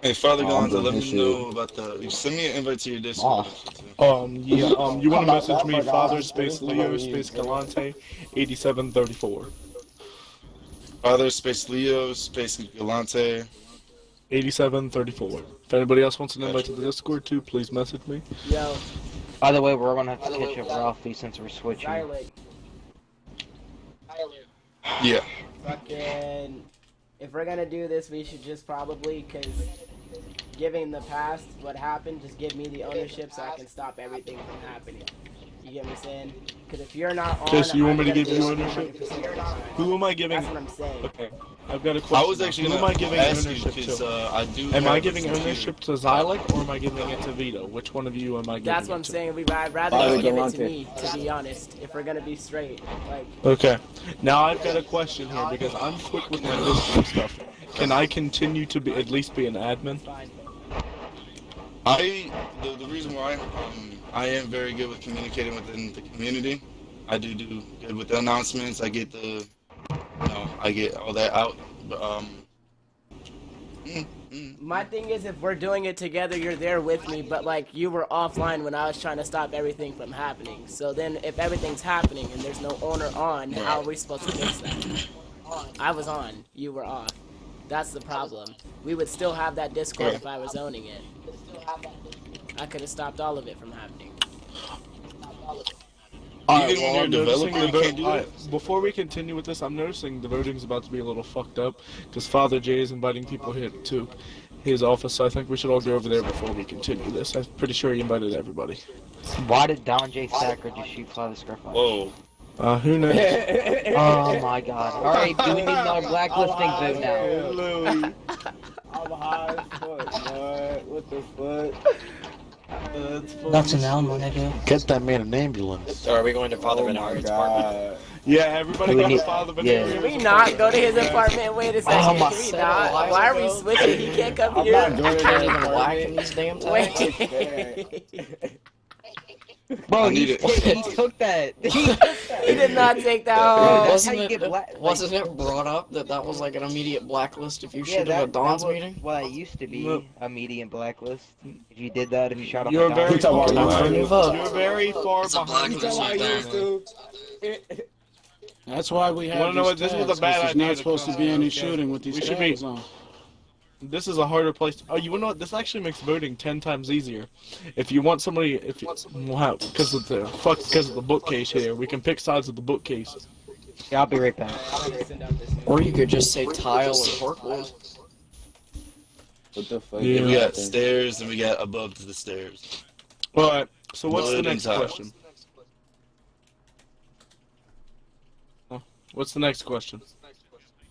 Hey, Father I'm Gonzo, doing let his me shit. know about the. You send me an invite to your Discord. Yeah, you want to Not message that me, much, Father honestly. space This is Leo what we space use, bro. Galante, 8734. Father space Leo space Galante. 8734. If anybody else wants an invite Gotcha. to the Discord too, please message me. Yo, By the way, we're gonna have to catch up Ralphie since we're switching. Zylic, Yeah. fucking, if we're gonna do this, we should just probably, cause given the past, what happened, just give me the ownership so I can stop everything from happening. You get what I'm saying? Because if you're not on, Okay, so you want I'm me to gonna give do you it ownership? 100% of the time. Who am I giving? That's what I'm saying. Okay, I've got a I question. was actually Who am gonna I giving ask you ownership because to? I do. Am have I a giving computer. ownership to Zylic or am I giving it to Vito? Which one of you am I giving That's what it I'm to? saying. I'd rather Father you give it to Galante. me, to be honest. If we're gonna be straight, like, Okay, now I've got a question here because I'm quick with my Discord stuff. Can I continue to be at least be an admin? it's fine. The reason why I am very good with communicating within the community. I do good with the announcements. I get I get all that out. But My thing is, if we're doing it together, you're there with me, but like you were offline when I was trying to stop everything from happening. So then, if everything's happening and there's no owner on, how are we supposed to fix that? I was on, you were off. That's the problem. We would still have that Discord if I was owning it. I could have stopped all of it from happening. Alright, Even when you're a I'm noticing developer, you can't do that? before we continue with this, I'm noticing the voting's about to be a little fucked up because Father Jay is inviting people here to his office, so I think we should all go over there before we continue this. I'm pretty sure he invited everybody. Why did Don J. Sacker just shoot Father Scarface? Whoa. Who knows? Oh my god. Alright, do we need another blacklisting vote now? Louis. I'm high as fuck, boy. What the fuck? That's an L, my nigga. Get that man an ambulance. So are we going to Father Oh my Bernard's apartment? god. Yeah, everybody Do we got need- Father yeah. Bernard's Can we not go to his apartment? Wait a second. Oh my- Can we not? Why are we switching? He can't come I'm here. not doing Can't even that. black in these damn tags? Wait. Bro, I need he it. took that. He did not take that Dude, home. that's how Wasn't you it, get black. wasn't it brought up that that was like an immediate blacklist if you Yeah, shoot him at Don's was, meeting? well, it used to be Look. a median blacklist. If you did that, if you shot up You're a very Don. talking about far, Louis. you're very far It's a behind. blacklist right there. That's why we have Wanna know what? these This was a tags, bad 'cause idea there's to not supposed to come be here, any okay? shooting with these We should be- tags on. This is a harder place. Oh, you know what? This actually makes voting 10 times easier. If you want somebody, wow, because of the bookcase here, we can pick sides of the bookcase. Yeah, I'll be right back. Or you could just say Tile or Parkwood. What the fuck? Yeah. We got stairs and we got above the stairs. All right. So what's the Wood and next tile. question? What's the next question?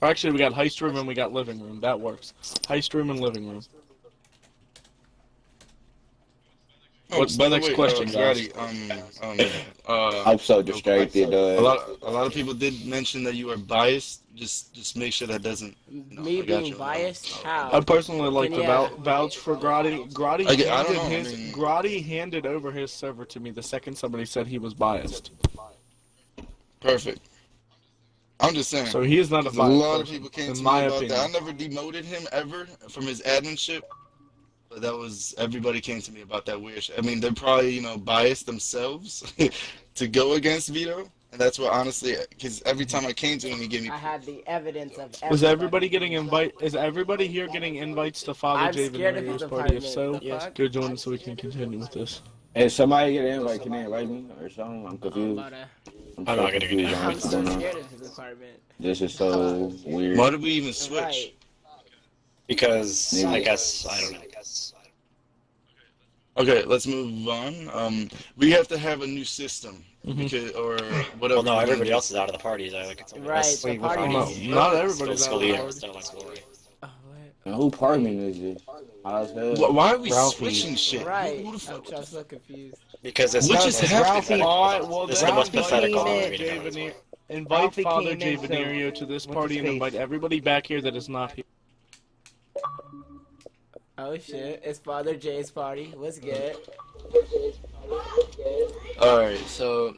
Or actually, we got heist room and we got living room. That works. Heist room and living room. What's by the next question, guys? Grotti, I'm so distracted, a dog. lot of people did mention that you are biased. Just make sure that doesn't. Me I got being you. biased? I How? personally like Can to ya- vouch for Grotti. Grotti I don't handed know, I his mean- Grotti handed over his server to me the second somebody said he was biased. Perfect. I'm just saying. So he is not a 'Cause biased a lot of person, people came in to me my about opinion. that. I never demoted him ever from his adminship, but that was everybody came to me about that weird shit. I mean, they're probably biased themselves to go against Vito, and that's what honestly, because every time I came to him, he gave me. I had the evidence of Is everybody getting Is everybody here getting invites to Father I'm Jay scared of Venereo's his party? If apartment. so, The fuck? go join so we can continue with this. Hey, somebody get an invite. Can they invite me or something? I'm I'm confused. about to- I'm I'm so not getting an confused on I'm what's so going on. scared of his apartment. This is so weird. Why did we even switch? Right. Because Maybe. I guess I don't know. Okay, let's move on. We have to have a new system because, or whatever. Well, no, we're gonna everybody do. else is out of the party. So like it's only Right, us. the Wait, what's party wrong? is... Not Still everybody's out of the Scalia, party. still like Glory. Oh, what? And who apartment is this? How's hell? Why are we Ralphie. switching shit? Right. Who the fuck? I'm so confused. Because it's What not just it's happened? pathetic. Alright, well This is then the most Ralphie pathetic came all in. meeting ever. Invite Ralphie Father came Jay in, so- Venerio to this what's party his and face? invite everybody back here that is not here. Oh shit, it's Father Jay's party. What's good? Alright, so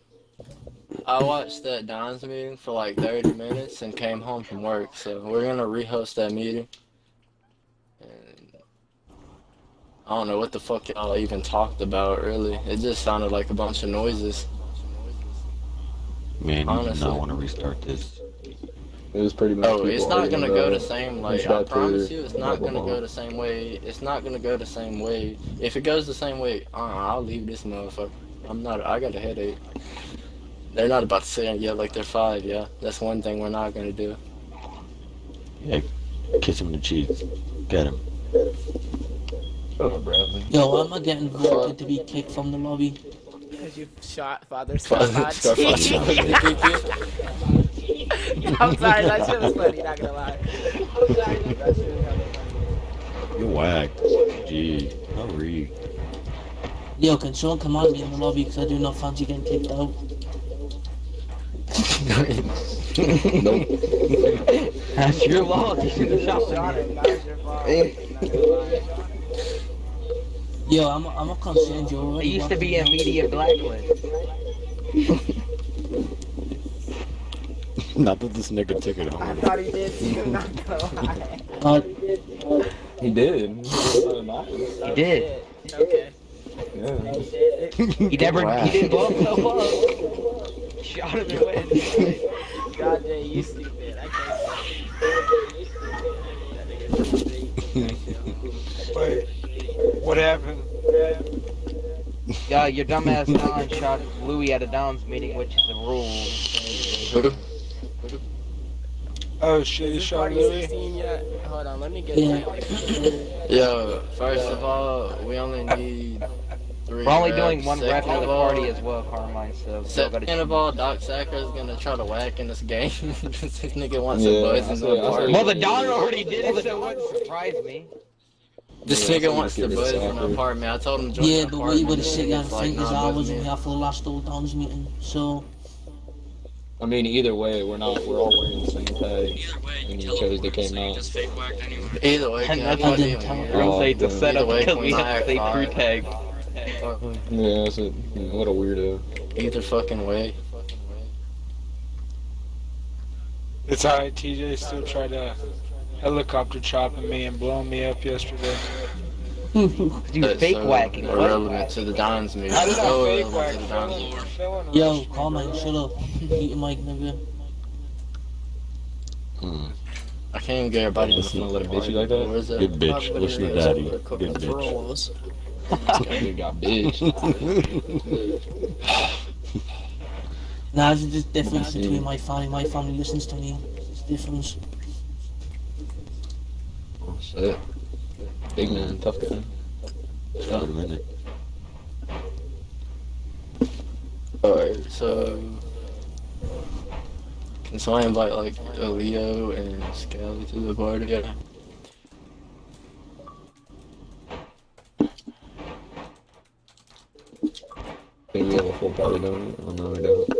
I watched that Don's meeting for like 30 minutes and came home from work, so we're gonna rehost that meeting. And I don't know what the fuck y'all even talked about, really. It just sounded like a bunch of noises. Man, you do Honestly. not want to restart this. It was pretty much. Oh, it's not gonna go the same, like, I promise you, it's not blah, gonna blah, go the same way. It's not gonna go the same way. If it goes the same way, I'll leave this motherfucker. I got a headache. They're not about to sit and yell like they're 5, yeah. That's one thing we're not gonna do. Yeah, kiss him in the cheeks. Get him. Oh, Bradley. Yo, am I getting voted to be kicked from the lobby? Because you shot Father Father Savonte. I'm sorry, that shit was funny, not gonna lie. I'm sorry, that shit was funny. You're whacked. Gee, how weak. Yo, can someone command me in the lobby because I do not fancy getting kicked out? Nope. That's your loss. You should have shot Him, that was your fault. Yo, I'm a concerned, yo. I used to be a media blacklist. Not that this nigga took it I home. thought he did too, not gonna lie. He did. He did. Okay. Yeah. He didn't blow himself up. Shot him and went. God damn, you stupid. I can't. Wait, what happened? Yeah, your dumbass Don shot Louis at a Don's meeting, which is a rule. Oh shit, he Is this shot party Louis? 16 yet? Hold on, let me get Yeah. it. Yo, first of all, we only need 3 We're only reps. doing one rep Second at the of all- party as well, Carmine, so we all gotta Second of all, Doc Sacker is gonna try to whack in this game. This nigga wants Yeah, a buzz I in said- the I party. Well, the Don already did it, so it wouldn't surprise me. This Yeah, nigga so wants just the give it buzz a in the Sacker. apartment. I told him join Yeah, the but apartment. we would have sit down It's and like, think his nah, hours buzz and me we in. have for the last old Don's meeting, so... I mean, either way, we're all wearing the same tag. And you chose they came out. Either way, And can that's I what be didn't on tell here? her. Girls say it's a Either setup way, because can we I have to act stay fine? true tag. Yeah, that's it. What a weirdo. Either fucking way. It's alright, TJ still tried to helicopter chopping me and blowing me up yesterday. You That's fake so whacking. What? irrelevant to the Don's meeting. How did I So fake irrelevant whack? to the Don's meeting. Yo, Carmine, shut up. Eat your mic, nigga. I can't even get everybody in the Listen to fucking let a bitch you party. like that? Where's it? Good bitch. Listen to daddy. Good bitch. You got bitch. Nah, there's just difference between my family listens to me. It's difference. Oh shit. Big man, tough guy. Wait a minute. Alright, so can someone invite like Leo and Scally to the party? Yeah. Think we have a full party, don't we? Oh no, we don't.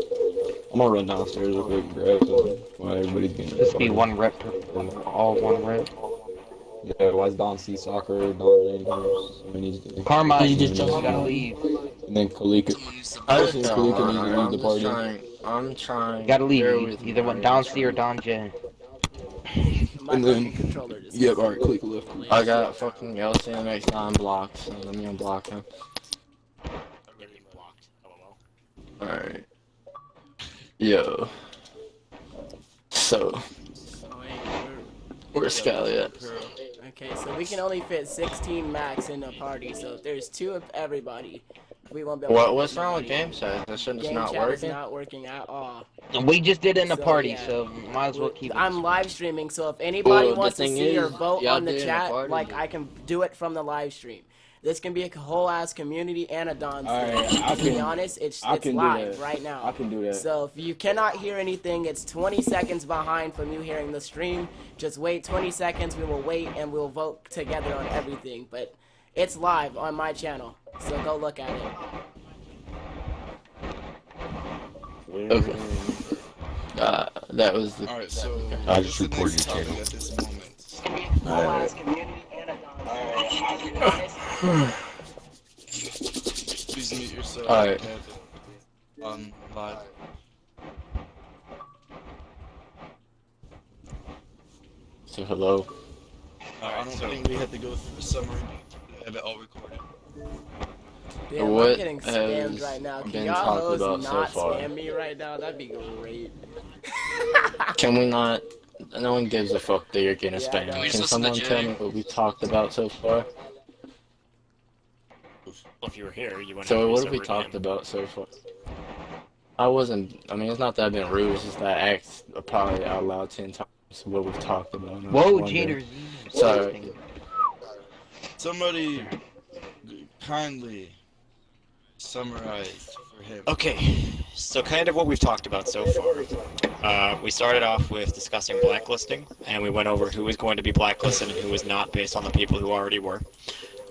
I'm gonna run downstairs real quick and grab something while everybody's getting Just be one rep per all one rep. Yeah, why is Don C soccer, Don Rain House? We need to. Carmine, You you just just jumped gotta out. leave. And then Kalika. I think Kalika needs to leave the party. I'm trying. You gotta Bear leave. with me, Either one, alright? Don C or Don J. My And then- fucking controller just... Yep, alright, click left. I got fucking LCMX9 blocked, so let me unblock him. Alright. Yo. So, Oh, wait, where's Scally at? okay, so we can only fit 16 max in a party, so if there's 2 of everybody, we won't be able to fit What's wrong with everybody. game chat? That shouldn't Game not chat is working? not working at all. We just did it in a So, party, yeah. so might as well keep it. I'm live streaming, so if anybody Well, the wants to thing see or is, vote y'all on the did it in a chat, party. like I can do it from the live stream. This can be a whole ass community and a Don stream. Alright, I To be can- honest, it's I can do live that. right now. I can do that. So if you cannot hear anything, it's 20 seconds behind from you hearing the stream. Just wait 20 seconds, we will wait and we'll vote together on everything. But it's live on my channel, so go look at it. Okay. That was the. Alright, so I what's just the recorded next your topic channel. at this moment? Please mute yourself. Alright. Live. So hello. I don't think we had to go through a summary. have it all recorded. Damn, What I'm getting spammed has right now. Can been y'all talked hoes about so not far? spam me right now? That'd be great. Can we not? No one gives a fuck that you're getting Yeah, spammed. no. Can Just listen to someone tell Jay. me what we talked about so far? Well, if you were here, you wouldn't So have what have we reserved talked him. about so far? I wasn't. I mean, it's not that I've been rude. It's just that I asked probably out loud 10 times what we've talked about. and I was Whoa, wondering- cheaters. Sorry. Somebody kindly summarize for him. Okay, so kind of what we've talked about so far. We started off with discussing blacklisting, and we went over who was going to be blacklisted and who was not based on the people who already were,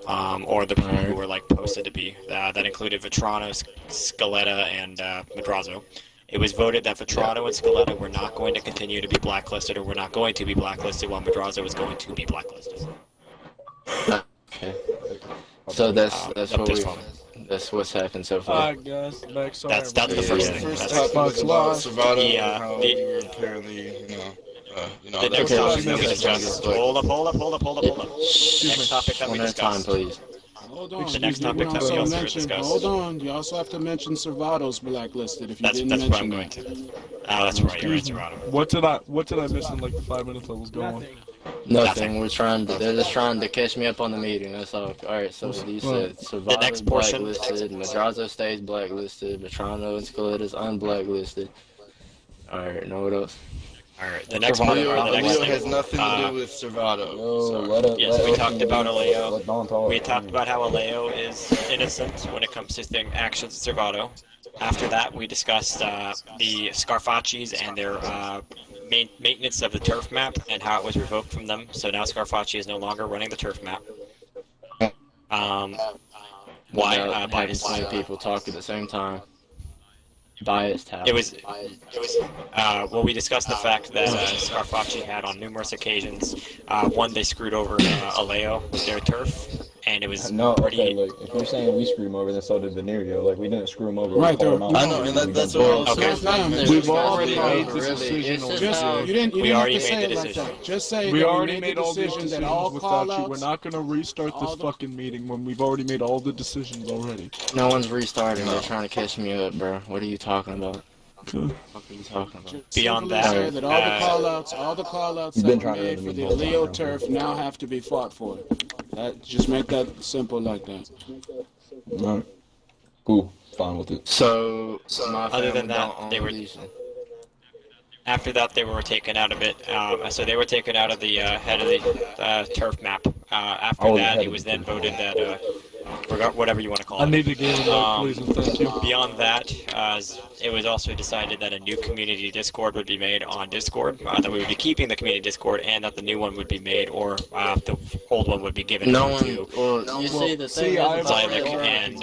or the people who were like posted to be. That included Vetrano, Scaletta, and Madrazo. It was voted that Vetrano and Scaletta were not going to continue to be blacklisted, or were not going to be blacklisted, while Madrazo was going to be blacklisted. Okay. So that's Up what this we. moment. That's what's happened so far. Alright, guys, back. Sorry. That's the Yeah, first yeah. thing. First That's- topic was about Savonte The, and how the- we were apparently, The that next was topic that we something discussed. like- Hold up. Next topic that we One at a time, discussed. please. Hold on. The next You topic that we also also mentioned- discussed. Hold on. You also have to mention Servato's blacklisted if you That's didn't what I'm mention going that. to. Oh, that's right. You're right, Serrano. What did I miss in like the 5 minutes I was gone? Nothing. We're trying to. They're just trying to catch me up on the meeting. That's all. All right. So you said Savato's next portion- blacklisted, Madrazo stays blacklisted, Vetrano and Scaletta's unblacklisted. All right. Know what else? All right. The next part. Leo, Or the next Leo thing. has nothing to do with Servato. so. Yes, we talked about Aleo. Let Don talk. We talked about how Aleo is innocent when it comes to actions of Servato. After that, we discussed the Scarfaccis and their maintenance of the turf map and how it was revoked from them. So now Scarfacci is no longer running the turf map. Why? Having Bias. so many people talk at the same time. Biased. It was. Well, we discussed the fact that Scarfacci had on numerous occasions. One, they screwed over Aleo with their turf, and it was No, pretty. okay, look, if you're saying we screw him over, then so did Venerio. Like, we didn't screw him over. Right, we called there- him out. I know, and that's what I was Okay. saying. We've already Really, made the really, decision. it's just Just, how- you didn't We already have to say made the it like decision. that. Just say We that already we made the all the decision that all decisions without you. call-outs- We're not gonna restart this all the- fucking meeting when we've already made all the decisions already. No one's restarting. They're trying to catch me up, bro. What are you talking about? Okay. What are you talking about? Just Beyond simply that, say that all the call-outs You've that been were trying to made run for the the meeting the whole Leo time, turf now have to be fought for. Just make that simple like that. Alright. Cool. Fine with it. So my Other than family that, don't own they were- Legion. After that, they were taken out of it. So they were taken out of the head of the turf map. After Oh, the that, head it of was the then turf voted that forgot whatever you want to call I it. need to give it up, please, and thank you. Beyond that, it was also decided that a new community Discord would be made on Discord. That we would be keeping the community Discord, and that the new one would be made, or the old one would be given No over one. to Well, you see, the thing see, is I've about already- Zylic it and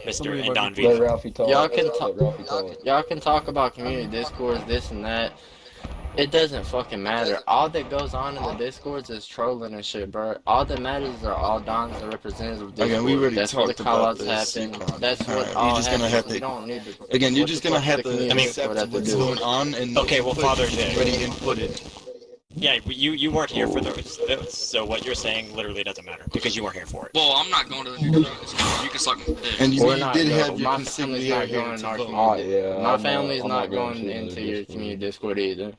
Mr. and Don Let Vito. Ralphie talk. Y'all can Let talk. Ralphie talk. Y'all can talk about community discords, this and that. It doesn't fucking matter. All that goes on in the discords is trolling and shit, bro. All that matters are all Dons and representatives of Discord. Again, we already That's where the talked about callouts this. happen. That's what Alright, all you're just gonna happens. have to- We don't need to. Again, you're what just the gonna fuck have the to community accept Discord have to what's do? going on and Okay, well, Father Day. already inputted. Yeah, you weren't here for those, so what you're saying literally doesn't matter because you weren't here for it. Well, I'm not going to the new community Discord. You can suck my dick. And you We're not did going. have your My family's consigliere not here going in to our vote. community. Yeah, My I'm family's not not going going to into the your Discord. community Discord either.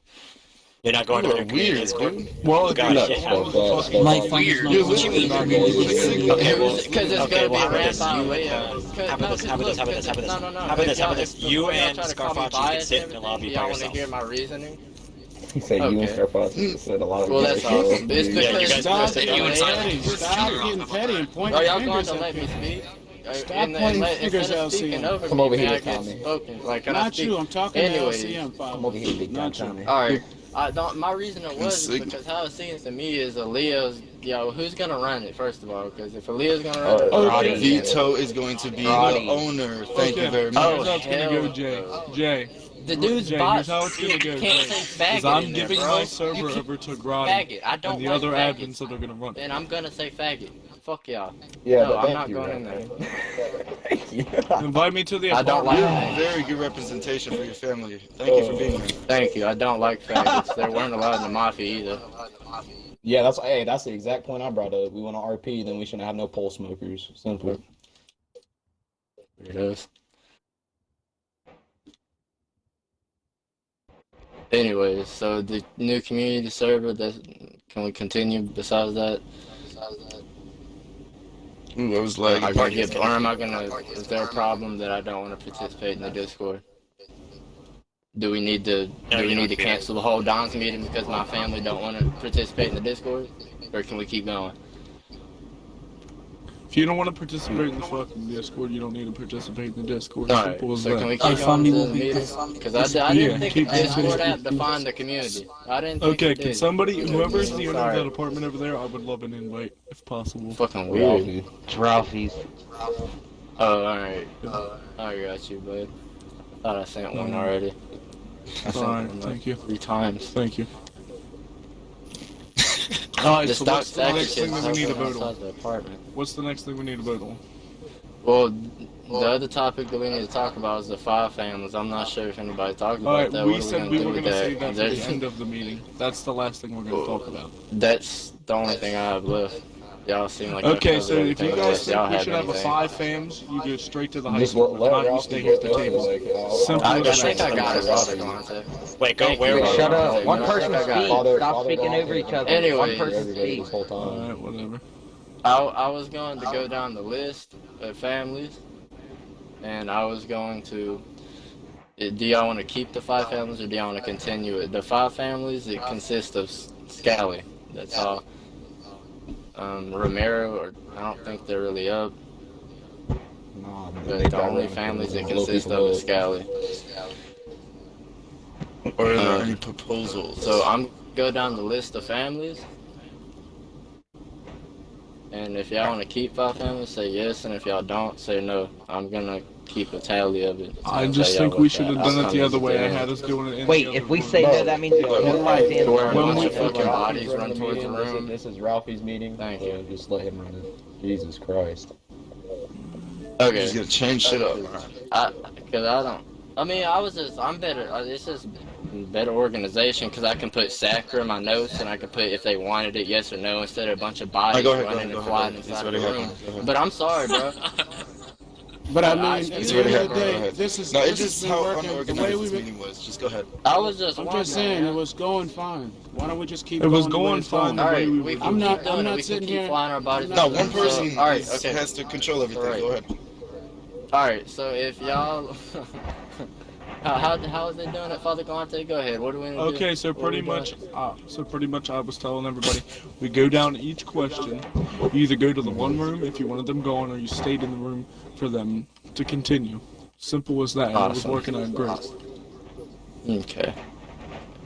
You're not going You to are the community weird, Discord. dude. Well, God, if yeah. My family's not Dude, gonna what you mean? be Because it's Okay, gonna be well, how a about rant this? on You Leo. How about this? How about this? How about this? How about this? No, no, no. How about this? How about If this? You y'all and try to call me Scarfacci can biased sit and in the lobby everything, by y'all want to yourself. hear my reasoning? He said you and Okay. Scarfacci said a lot of Well, good that's shit. awesome. It's Yeah, because you guys Stop say getting you and petty. Zylic. Stop You're getting off petty and Are pointing y'all going fingers to at let me people. speak? Stop pointing fingers, Instead of LCM. speaking over Come me, over man, here, I get Tommy. spoken. Like, can I Not speak? you. I'm talking Anyways. to LCM, Come Father. over here, big Not Tommy. you. All right. I don't. My reasoning was Sick. because how it seems to me is Aleo's. Yo, who's gonna run it first of all? Because if Aleo's gonna run it, Okay. Vito is going to be Grotti. the owner. Thank you Okay. very much. Here's how it's gonna go, hell Jay. no. Jay. the dude's Jay, bots. here's how it's gonna go, You Jay. can't say faggot Is I'm in there, giving bro. my server You over to Grotti faggot. I don't and the like other faggots. admins that are gonna run it. And I'm gonna say faggot. Fuck y'all. Yeah, No, but I'm thank not you, going in Ralphie. there. Thank you. Invite me to the I don't apartment. like You're faggots. very good representation for your family. Thank you for being here. Thank you. I don't like faggots. They weren't allowed in the mafia either. Yeah, that's the exact point I brought up. We want to RP, then we shouldn't have no pole smokers. Simple. It is. Anyways, so the new community server, can we continue besides that? Ooh, I was like, Am I gonna get, or am I gonna, is there a problem that I don't want to participate in the Discord? Do we need to cancel the whole Don's meeting because my family don't want to participate in the Discord? Or can we keep going? If you don't want to participate in the fucking Discord, you don't need to participate in the Discord. Alright, Simple as so that. can we keep going to the meeting? Because I didn't think the Discord app defined the community. I didn't think Okay, it can did. somebody, whoever's the owner of that apartment over there, I would love an invite, if possible. Fucking weird. It's Ralphie's. Oh, alright. I got you, bud. I thought I sent one already. I sent Alright, one thank you. 3 times. Thank you. Alright, The so stock what's the next thing that we need to vote outside on? the apartment. What's the next thing we need to vote on? Well, the other topic that we need to talk about is the 5 families. I'm not sure if anybody talked about Alright, that. we What are said we do were with gonna save that for the There's- end of the meeting. That's the last thing we're gonna talk about. That's the only thing I have left. Y'all seem like Okay, so if you guys y'all think we should have a anything. 5 fams, you go straight to the high Just school. If let not, you Ralphie stay here at the go table. like, Simple I as think that. I got it, Father Devontae. Wait, go Thank where? you, Were Shut you? up. One I person think I got it. speak. Stop speaking over each other. Anyways. One person everybody speak. this whole time. Alright, whatever. I was going to go down the list of families, and I was going to. Do y'all want to keep the 5 families, or do y'all want to continue it? The 5 families, it consists of Scally. That's all. Romero, or I don't think they're really up. Nah, But the only families it consists of is Scally. Or are there any proposals? So I'm go down the list of families, and if y'all want to keep 5 families, say yes, and if y'all don't, say no. I'm gonna keep a tally of it. I and just tell y'all think we what should have that done it the outcome other is way. I at the had end. us doing it in Wait, the if other we room. say no, that means we penalize To where a When bunch we- of fucking bodies Run run the towards the meeting. room. This is Ralphie's meeting. Thank so you. Just let him run it. Jesus Christ. Okay. He's gonna change shit up. Cause I don't. I mean, I'm better. It's just better organization because I can put Sacra in my notes and I can put if they wanted it, yes or no, instead of a bunch of bodies Go ahead, running go and ahead. flying It's inside already the room. happened. Go ahead. But I'm sorry, bro. But I I- mean, at It's the already end of the happened. Go day, ahead. this is No, this it's has just been how working. The way unorganized we've this been. meeting was. Just go ahead. I was just. I'm wondering, just saying man. it was going fine. Why don't we just keep? It was the way going it's fine the All way right, we we were can I'm not- keep doing I'm it. not We can sitting keep here- flying our bodies. I'm No, not- one person So, all right, okay. has to control everything. Alright. Go ahead. All right, so if y'all, how is they doing it, Father Galante? Go ahead. What do we need to do? Okay, so What are we pretty much, I was telling everybody, we go down each question. You either go to the one room if you wanted them gone, or you stayed in the room for them to continue. Simple as that. And it was Awesome. working out great. Okay.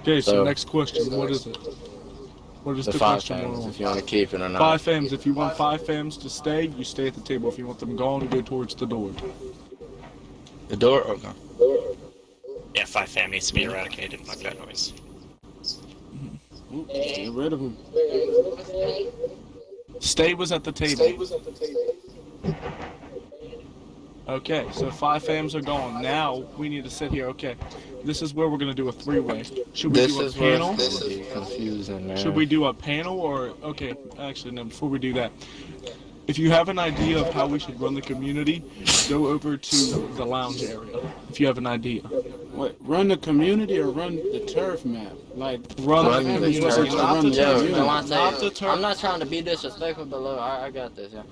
Okay, so So- next question. What is it? What is The the 5 question? we're families, on? if you want to keep it or not. 5 fams. If you want 5 fams to stay, you stay at the table. If you want them gone, go towards the door. The door? Okay. Yeah, 5 fam needs to be eradicated. Fuck that noise. Get rid of him. Stay was at the table. Okay, so 5 fams are gone. Now we need to sit here. Okay, this is where we're gonna do a 3-way. Should we This do a is where panel? it's gonna be confusing, man. Should we do a panel or okay? Actually, no. Before we do that, if you have an idea of how we should run the community, go over to the lounge area. If you have an idea, What? Run the community or run the turf map? Like run Run the the community. turf. Not the Yo, turf. Galante, Not the turf. I'm not trying to be disrespectful, but look, I got this, yeah.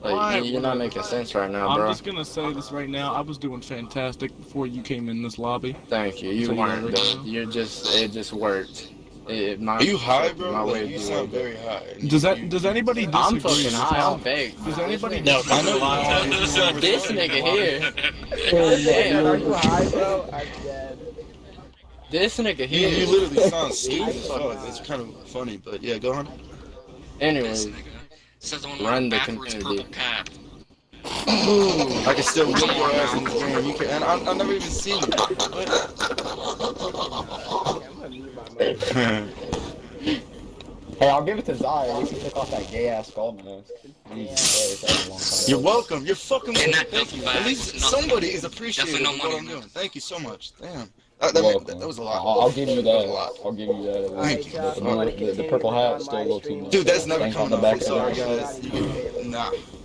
Like, Alright, you're not making sense right now, I'm bro. just gonna say this right now. I was doing fantastic before you came in this lobby. Thank you. You So you weren't. already Though. know? You're just. It just worked. My, Are you high, bro? My way Like, of you doing sound it. very high. Does anybody disagree? I'm fucking high. I'm baked. Does anybody? No, I know you This nigga here. Damn, are Damn. you high, bro? I'm dead. This nigga You here. literally sound stupid as fuck. It's kind of funny, but yeah, go on. Anyways, Says the one run the backwards community. purple cap. I can still whip your ass in this game. You can, and I'll never even see you. Hey, I'll give it to Zai. At least he took off that gay ass skull mask. Jesus Christ, that was a long time You're ago. welcome. You're fucking welcome. that Thank you. bad? At least Nothing. somebody is appreciating Definitely no what money I'm in doing. Thank you so much. Damn. That was a lot. I'll give you That that. was a lot. I'll give you that. Thank you. The purple hat's still a little too much. Dude, that's never Stank on coming the off. back I'm of sorry, the guys.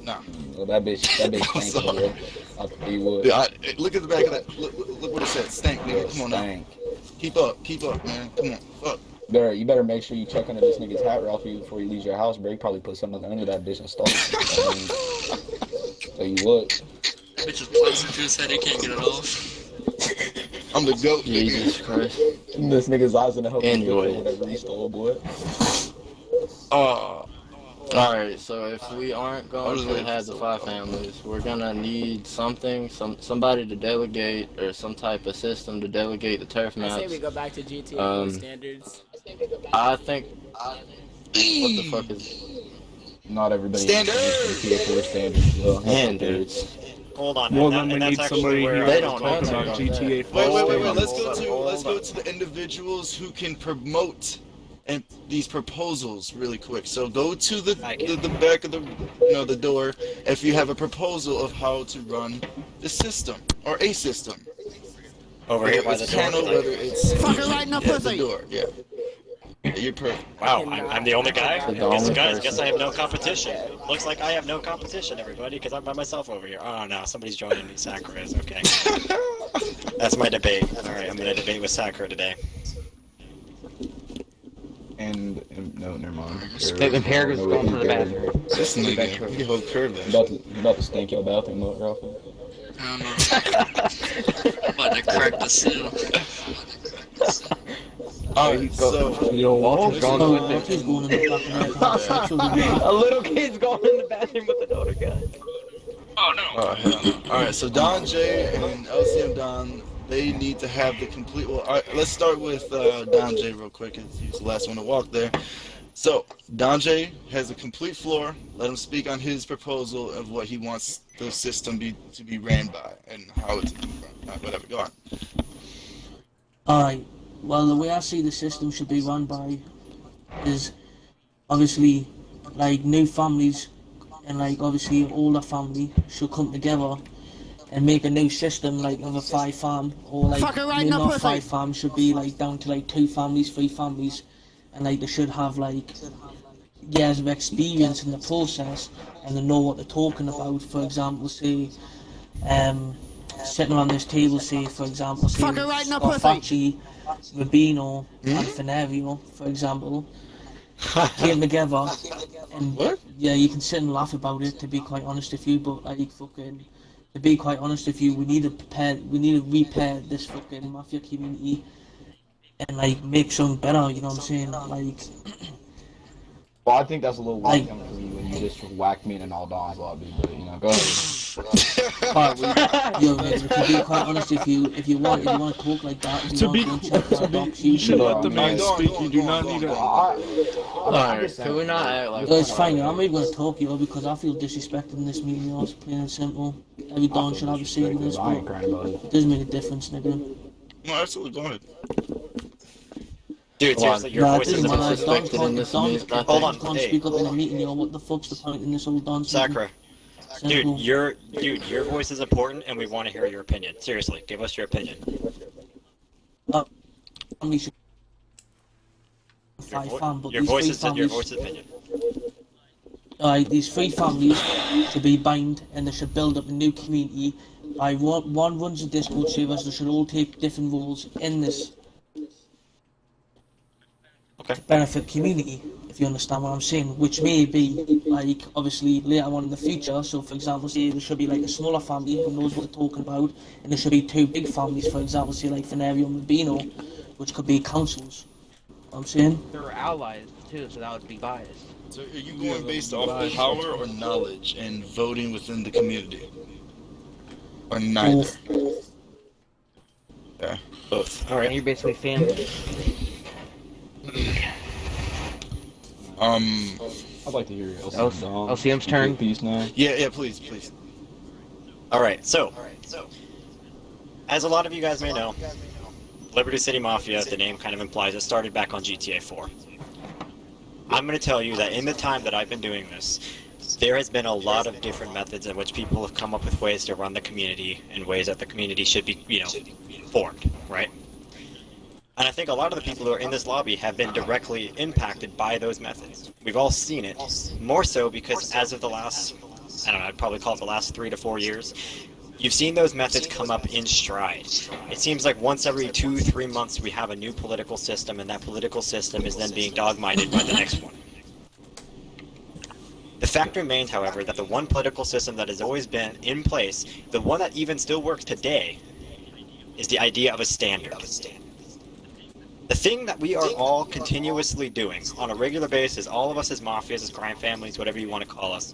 Nah. Well, that bitch I'm stinks, sorry. bro. I'll tell you what. Dude, look at the back of that. Look what it said. Stank, nigga. Come on now. Keep up, man. Come on. Fuck. You better make sure you check under this nigga's hat, Ralph, before you leave your house, bro. You probably put something under that bitch and stole it. Tell you what. Bitch is plastic to his head, he can't get it off. I'm the goat. Jesus Christ. This nigga's eyes in the help Anyway. whatever he stole, boy. Alright, so if we aren't going to have the 5 families, we're gonna need somebody to delegate, or some type of system to delegate the turf maps. I say we go back to GTA 4 standards. I think, what the fuck is... Not everybody Standards! GTA 4 standards. Well, Standards. Hold on. Well, and then we that's need actually somebody where who They I don't was know talking nothing about. about GTA 4 Wait. standards. Let's go to the individuals who can promote and these proposals really quick. So go to the back of the door if you have a proposal of how to run the system or a system. Over here by the door. Channel, whether it's Fucking right in the the pussy. door. Yeah, you're perfect. Wow, I'm the only guy? The only Guys, person. guess I have no competition. Looks like I have no competition, everybody, because I'm by myself over here. Oh, no, somebody's joining me. Sakura is okay. That's my debate. Alright, I'm going to debate with Sakura today. And no, never mind. And Paragon's going to the bathroom. This nigga, you whole curve You about to stink your bathroom up, Ralph. I don't know. About to crack the seal. Alright, so Yo, Walter's going with Walter's it. going in the bathroom. A little kid's going in the bathroom with an older guy. Oh no. Alright, so Don J and LCM Don, they need to have the complete. Well, alright, let's start with Don J real quick. He's the last one to walk there. So Don J has a complete floor. Let him speak on his proposal of what he wants the system to be ran by and how it's whatever. Go on. Alright, well, the way I see the system should be run by is obviously like new families and like obviously older family should come together and make a new system like of a 5 farm or like Fucking right in the not pussy. 5 farms should be like down to like 2 families, 3 families, and like they should have like years of experience in the process and they know what they're talking about. For example, say sitting around this table, say for example, say Fucking right in the pussy. Facci, Rubino and Fenario, for example, came together and What? yeah, you can sit and laugh about it to be quite honest with you, but like fucking to be quite honest with you, we need to repair this fucking mafia community and like make something better, you know what I'm saying? Like Well, I think that's a little Like- weak coming from you when you just whacked me in an all Don's lobby, but you know, go ahead. yo, to be quite honest with you, if you want to talk like that, if you To want be, to check my docs, you should let the Go man on, speak. go on, You do go on, not go on, need go a. on. Alright, can we not act like... It's fine, I'm not even going to talk, yo, because I feel disrespected in this meeting, yo, it's plain and simple. Every Don should have a say in this, I ain't but crying about it. it doesn't make a difference, nigga. No, absolutely. Go ahead. Dude, seriously, your Nah, voice it is doesn't matter, important. Don Hold on, can't hey. speak up in a meeting, yo, what the fuck's the point in this whole Don speaking? Sakura. Simple. Dude, your voice is important, and we want to hear your opinion. Seriously, give us your opinion. Family should Your, 5 fam, but your these voice 3 is your families, voice is opinion. these 3 families should be bound and they should build up a new community. By one runs the Discord servers, they should all take different roles in this Okay. to benefit community, if you understand what I'm saying, which may be like obviously later on in the future. So for example, say there should be like a smaller family who knows what they're talking about, and there should be 2 big families, for example, say like Fenario and Rubino, which could be councils. You know what I'm saying? They're allies too, so that would be biased. So are you going based off power or knowledge and voting within the community? Or neither? Yeah. Both. And Alright. you're basically family. I'd like to hear LCM's turn. Piece now. Yeah, please. Alright, so, as a lot of you guys may know, Liberty City Mafia, the name kind of implies, it started back on GTA 4. I'm going to tell you that in the time that I've been doing this, there has been a lot of different methods in which people have come up with ways to run the community and ways that the community should be, formed, right? And I think a lot of the people who are in this lobby have been directly impacted by those methods. We've all seen it, more so because as of the last, I don't know, I'd probably call it the last 3 to 4 years, you've seen those methods come up in stride. It seems like once every 2-3 months we have a new political system, and that political system is then being dogmited by the next one. The fact remains, however, that the one political system that has always been in place, the one that even still works today, is the idea of a standard. The thing that we are all continuously doing on a regular basis, all of us as mafias, as crime families, whatever you want to call us,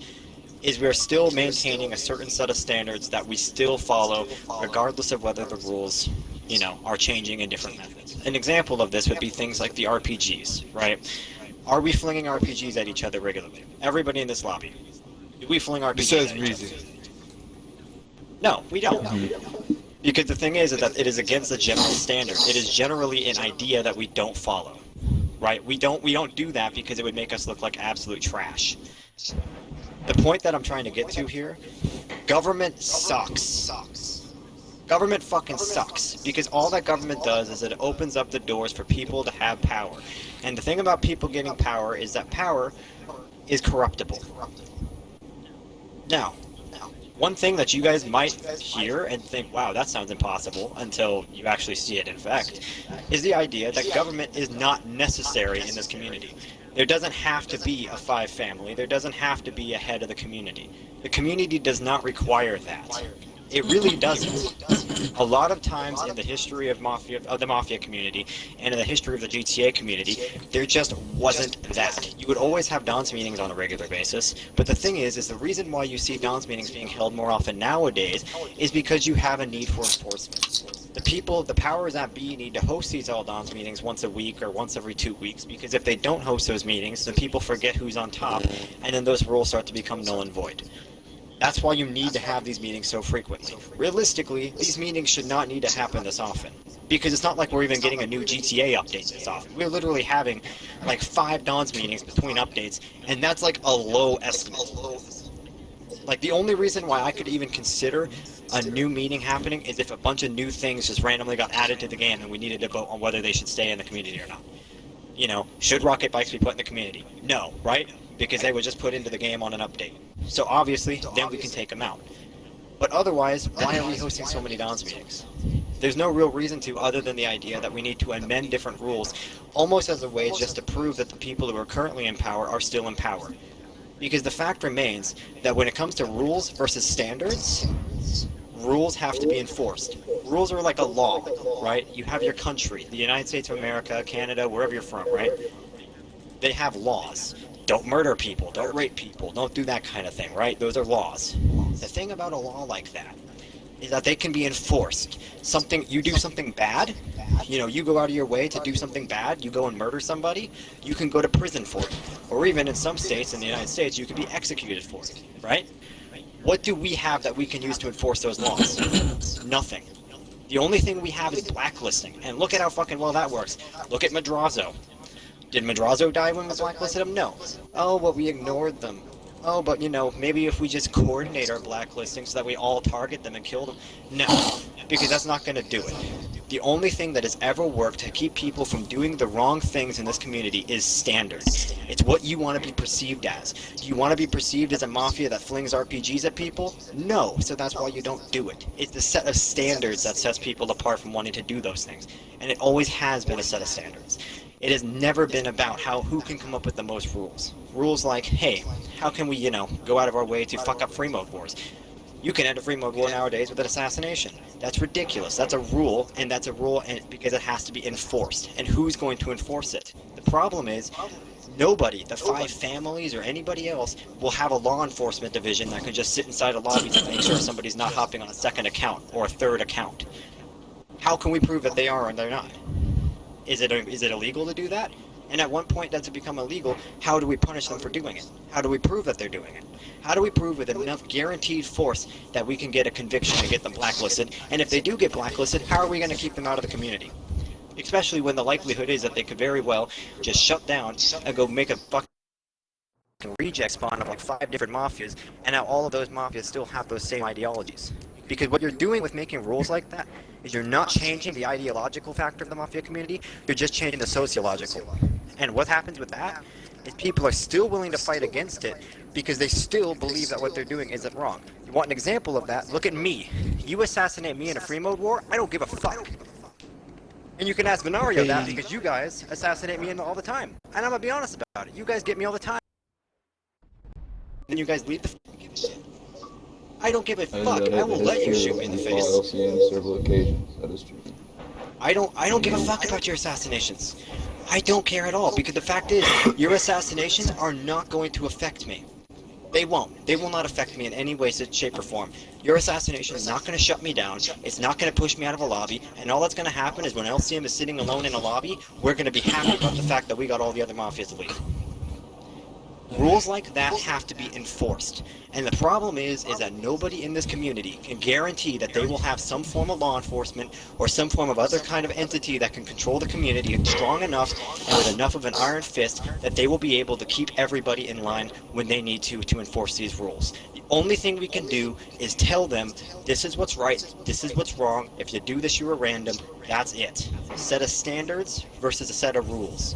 is we're still maintaining a certain set of standards that we still follow, regardless of whether the rules, you know, are changing in different methods. An example of this would be things like the RPGs, right? Are we flinging RPGs at each other regularly? Everybody in this lobby. Do we fling RPGs at each other? No, we don't. Because the thing is that it is against the general standard. It is generally an idea that we don't follow, right? We don't do that because it would make us look like absolute trash. The point that I'm trying to get to here, government sucks. Government fucking sucks, because all that government does is it opens up the doors for people to have power. And the thing about people getting power is that power is corruptible. Now, one thing that you guys might hear and think, wow, that sounds impossible, until you actually see it in fact, is the idea that government is not necessary in this community. There doesn't have to be a 5 family. There doesn't have to be a head of the community. The community does not require that. It really doesn't. A lot of times in the history of the Mafia community and in the history of the GTA community, there just wasn't that. You would always have Don's meetings on a regular basis, but the thing is the reason why you see Don's meetings being held more often nowadays is because you have a need for enforcement. The powers that be need to host these all Don's meetings once a week or once every 2 weeks, because if they don't host those meetings, then people forget who's on top, and then those rules start to become null and void. That's why you need to have these meetings so frequently. Realistically, these meetings should not need to happen this often, because it's not like we're even getting a new GTA update this often. We're literally having like 5 Don's meetings between updates, and that's like a low estimate. Like, the only reason why I could even consider a new meeting happening is if a bunch of new things just randomly got added to the game and we needed to vote on whether they should stay in the community or not. You know, should rocket bikes be put in the community? No, right? Because they were just put into the game on an update. So obviously, then we can take them out. But otherwise, why are we hosting so many Don's meetings? There's no real reason to, other than the idea that we need to amend different rules, almost as a way just to prove that the people who are currently in power are still in power. Because the fact remains that when it comes to rules versus standards, rules have to be enforced. Rules are like a law, right? You have your country, the United States of America, Canada, wherever you're from, right? They have laws. Don't murder people, don't rape people, don't do that kind of thing, right? Those are laws. The thing about a law like that is that they can be enforced. You do something bad, you know, you go out of your way to do something bad, you go and murder somebody, you can go to prison for it. Or even in some states in the United States, you can be executed for it, right? What do we have that we can use to enforce those laws? Nothing. The only thing we have is blacklisting, and look at how fucking well that works. Look at Madrazo. Did Madrazo die when we blacklisted him? No. Oh, but we ignored them. Oh, but you know, maybe if we just coordinate our blacklisting so that we all target them and kill them. No, because that's not going to do it. The only thing that has ever worked to keep people from doing the wrong things in this community is standards. It's what you want to be perceived as. Do you want to be perceived as a mafia that flings RPGs at people? No, so that's why you don't do it. It's the set of standards that sets people apart from wanting to do those things. And it always has been a set of standards. It has never been about who can come up with the most rules. Rules like, hey, how can we, you know, go out of our way to fuck up free mode wars? You can end a free mode war nowadays with an assassination. That's ridiculous. That's a rule, and because it has to be enforced. And who's going to enforce it? The problem is, nobody, the 5 families or anybody else, will have a law enforcement division that can just sit inside a lobby to make sure somebody's not hopping on a second account or a third account. How can we prove that they are or they're not? Is it illegal to do that? And at one point that's become illegal, how do we punish them for doing it? How do we prove that they're doing it? How do we prove with enough guaranteed force that we can get a conviction to get them blacklisted? And if they do get blacklisted, how are we going to keep them out of the community? Especially when the likelihood is that they could very well just shut down and go make a fucking reject spawn of like 5 different mafias, and now all of those mafias still have those same ideologies. Because what you're doing with making rules like that is you're not changing the ideological factor of the Mafia community, you're just changing the sociological. And what happens with that is people are still willing to fight against it because they still believe that what they're doing isn't wrong. You want an example of that? Look at me. You assassinate me in a free mode war, I don't give a fuck. And you can ask Venario that because you guys assassinate me all the time. And I'm gonna be honest about it. You guys get me all the time. And you guys leave the give a shit. I don't give a fuck. I will let you shoot me in the face. Several occasions. That is true. I don't give a fuck about your assassinations. I don't care at all because the fact is, your assassinations are not going to affect me. They won't. They will not affect me in any way, shape, or form. Your assassination is not going to shut me down. It's not going to push me out of a lobby. And all that's going to happen is when LCM is sitting alone in a lobby, we're going to be happy about the fact that we got all the other mafias to leave. Rules like that have to be enforced. And the problem is that nobody in this community can guarantee that they will have some form of law enforcement or some form of other kind of entity that can control the community strong enough and with enough of an iron fist that they will be able to keep everybody in line when they need to enforce these rules. The only thing we can do is tell them, this is what's right, this is what's wrong, if you do this you're a random, that's it. A set of standards versus a set of rules.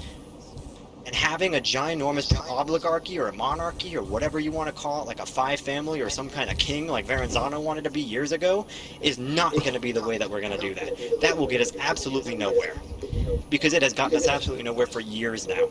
And having a ginormous oligarchy or a monarchy or whatever you want to call it, like a five family or some kind of king like Verrazano wanted to be years ago, is not going to be the way that we're going to do that. That will get us absolutely nowhere. Because it has gotten us absolutely nowhere for years now.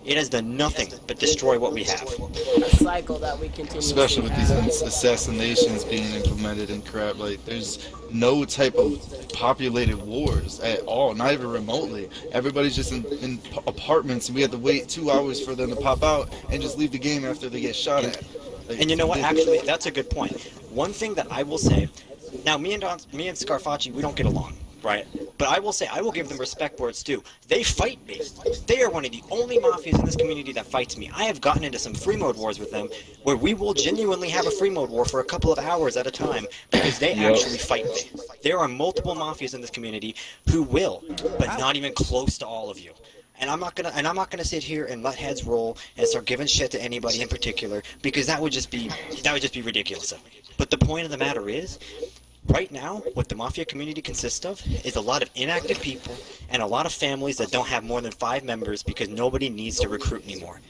It has done nothing but destroy what we have. A cycle that we continue. Especially with these assassinations being implemented and crap, like there's no type of populated wars at all, not even remotely. Everybody's just in apartments, and we have to wait 2 hours for them to pop out and just leave the game after they get shot at. Like, and you know what? Actually, that's a good point. One thing that I will say, now me and Scarfacci, we don't get along, right? But I will say, I will give them respect where it's due. They fight me. They are one of the only mafias in this community that fights me. I have gotten into some free mode wars with them where we will genuinely have a free mode war for a couple of hours at a time because they actually fight me. There are multiple mafias in this community who will, but not even close to all of you. And I'm not gonna sit here and let heads roll and start giving shit to anybody in particular because that would just be ridiculous of me. But the point of the matter is, right now, what the Mafia community consists of is a lot of inactive people and a lot of families that don't have more than 5 members because nobody needs to recruit anymore.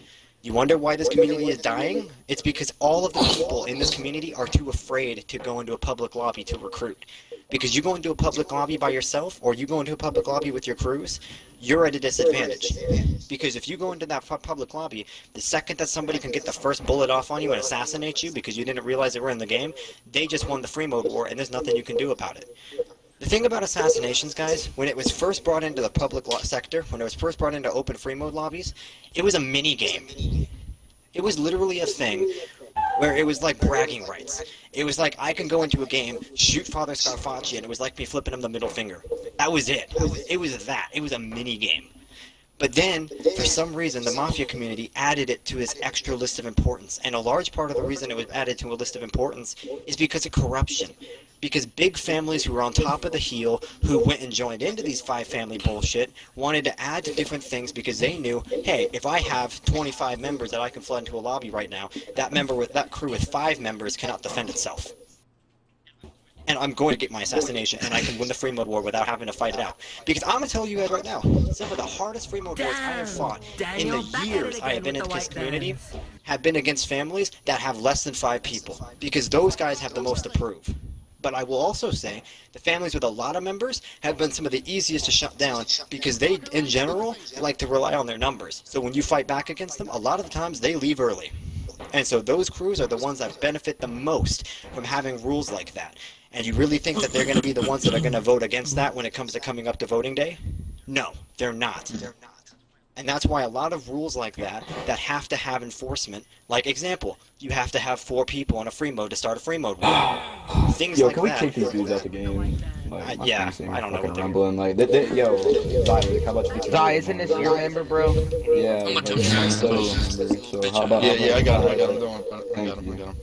You wonder why this community is dying? It's because all of the people in this community are too afraid to go into a public lobby to recruit. Because you go into a public lobby by yourself or you go into a public lobby with your crews, you're at a disadvantage. Because if you go into that public lobby, the second that somebody can get the first bullet off on you and assassinate you because you didn't realize they were in the game, they just won the free mode war and there's nothing you can do about it. The thing about assassinations, guys, when it was first brought into the public sector, when it was first brought into open free mode lobbies, it was a mini game. It was literally a thing where it was like bragging rights. It was like I can go into a game, shoot Father Scarfacci, and it was like me flipping him the middle finger. That was it. It was that. It was a mini game. But then, for some reason, the Mafia community added it to its extra list of importance. And a large part of the reason it was added to a list of importance is because of corruption. Because big families who were on top of the heel, who went and joined into these 5-family bullshit, wanted to add to different things because they knew, hey, if I have 25 members that I can flood into a lobby right now, that crew with 5 members cannot defend itself. And I'm going to get my assassination, and I can win the free mode war without having to fight it out. Because I'm going to tell you guys right now, some of the hardest free mode wars I have fought in the years I have been in this community have been against families that have less than 5 people. Because those guys have the most to prove. But I will also say, the families with a lot of members have been some of the easiest to shut down because they, in general, like to rely on their numbers. So when you fight back against them, a lot of the times they leave early. And so those crews are the ones that benefit the most from having rules like that. And you really think that they're going to be the ones that are going to vote against that when it comes to coming up to voting day? No, they're not. And that's why a lot of rules like that have to have enforcement, like example, you have to have 4 people in a free mode to start a free mode war. Things like that. Yo, can we kick these dudes out the game? Like, yeah, I don't know what they're rumbling. Like, yo, Zai, how about you? Zai, isn't this your member, bro? Yeah. I'm gonna So how about? Yeah, I got him. I got him.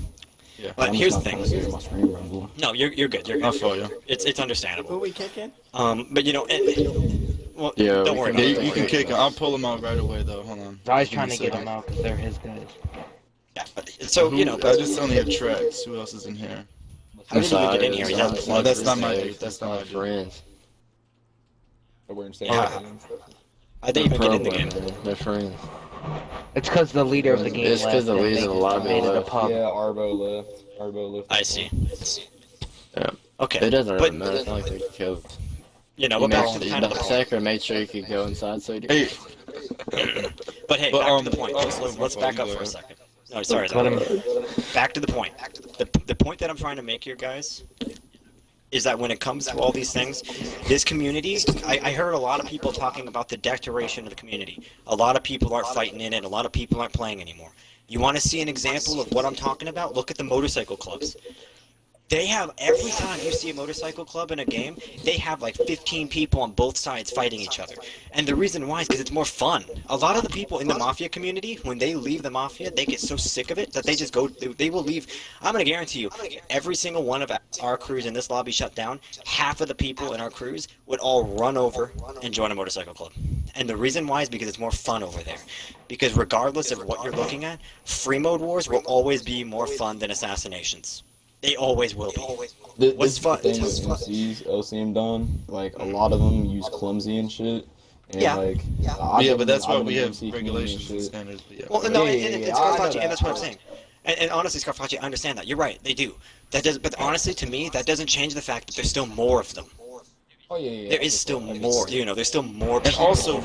Yeah. But here's the thing. No, you're good. You're good. I feel you. It's understandable. Who we kicking? But you know, well, Yeah, don't worry about it. You can kick him. I'll pull him out right away, though. Hold on. Zai's trying to get him out because they're his guys. Yeah, but, so you know. I just only have tracks. Who else is in here? How did he even get in here? He doesn't. No, that's not my dude. That's not my dude. friends. We're in same Yeah. How'd they even get in the game? They're friends. It's because the leader of the game It's because left the and leader they of the lobby made it a left. pub. Yeah, Arbo left. Arbo left. I see. Yeah. Okay. It doesn't but really matter. It's not like they killed. you know, but back to the kind of the point. Secret made sure he could go inside, so he did. Hey, But hey, But, back to the point. Let's back up for a second. No, sorry. Back to the point. The point that I'm trying to make here, guys, is that when it comes to all these things, this community, I heard a lot of people talking about the declaration of the community. A lot of people aren't fighting in it. A lot of people aren't playing anymore. You want to see an example of what I'm talking about? Look at the motorcycle clubs. They have, every time you see a motorcycle club in a game, they have like 15 people on both sides fighting each other. And the reason why is because it's more fun. A lot of the people in the Mafia community, when they leave the Mafia, they get so sick of it that they just go, they will leave. I'm going to guarantee you, every single one of our crews in this lobby shut down, half of the people in our crews would all run over and join a motorcycle club. And the reason why is because it's more fun over there. Because regardless of what you're looking at, free mode wars will always be more fun than assassinations. They always will be. What's fun? Thing with MCs, LCM done, like a lot of them use clumsy and shit. And Yeah. Like, yeah, but that's why we have MC regulations and shit. standards. But yeah. Well, no, Yeah, it's yeah, I know Scarfacci, that. and that's what I'm saying. And honestly, Scarfacci, I understand that. You're right, they do. That does, but honestly, to me, that doesn't change the fact that there's still more of them. Oh yeah. There is still more. You know, there's still more And people. also,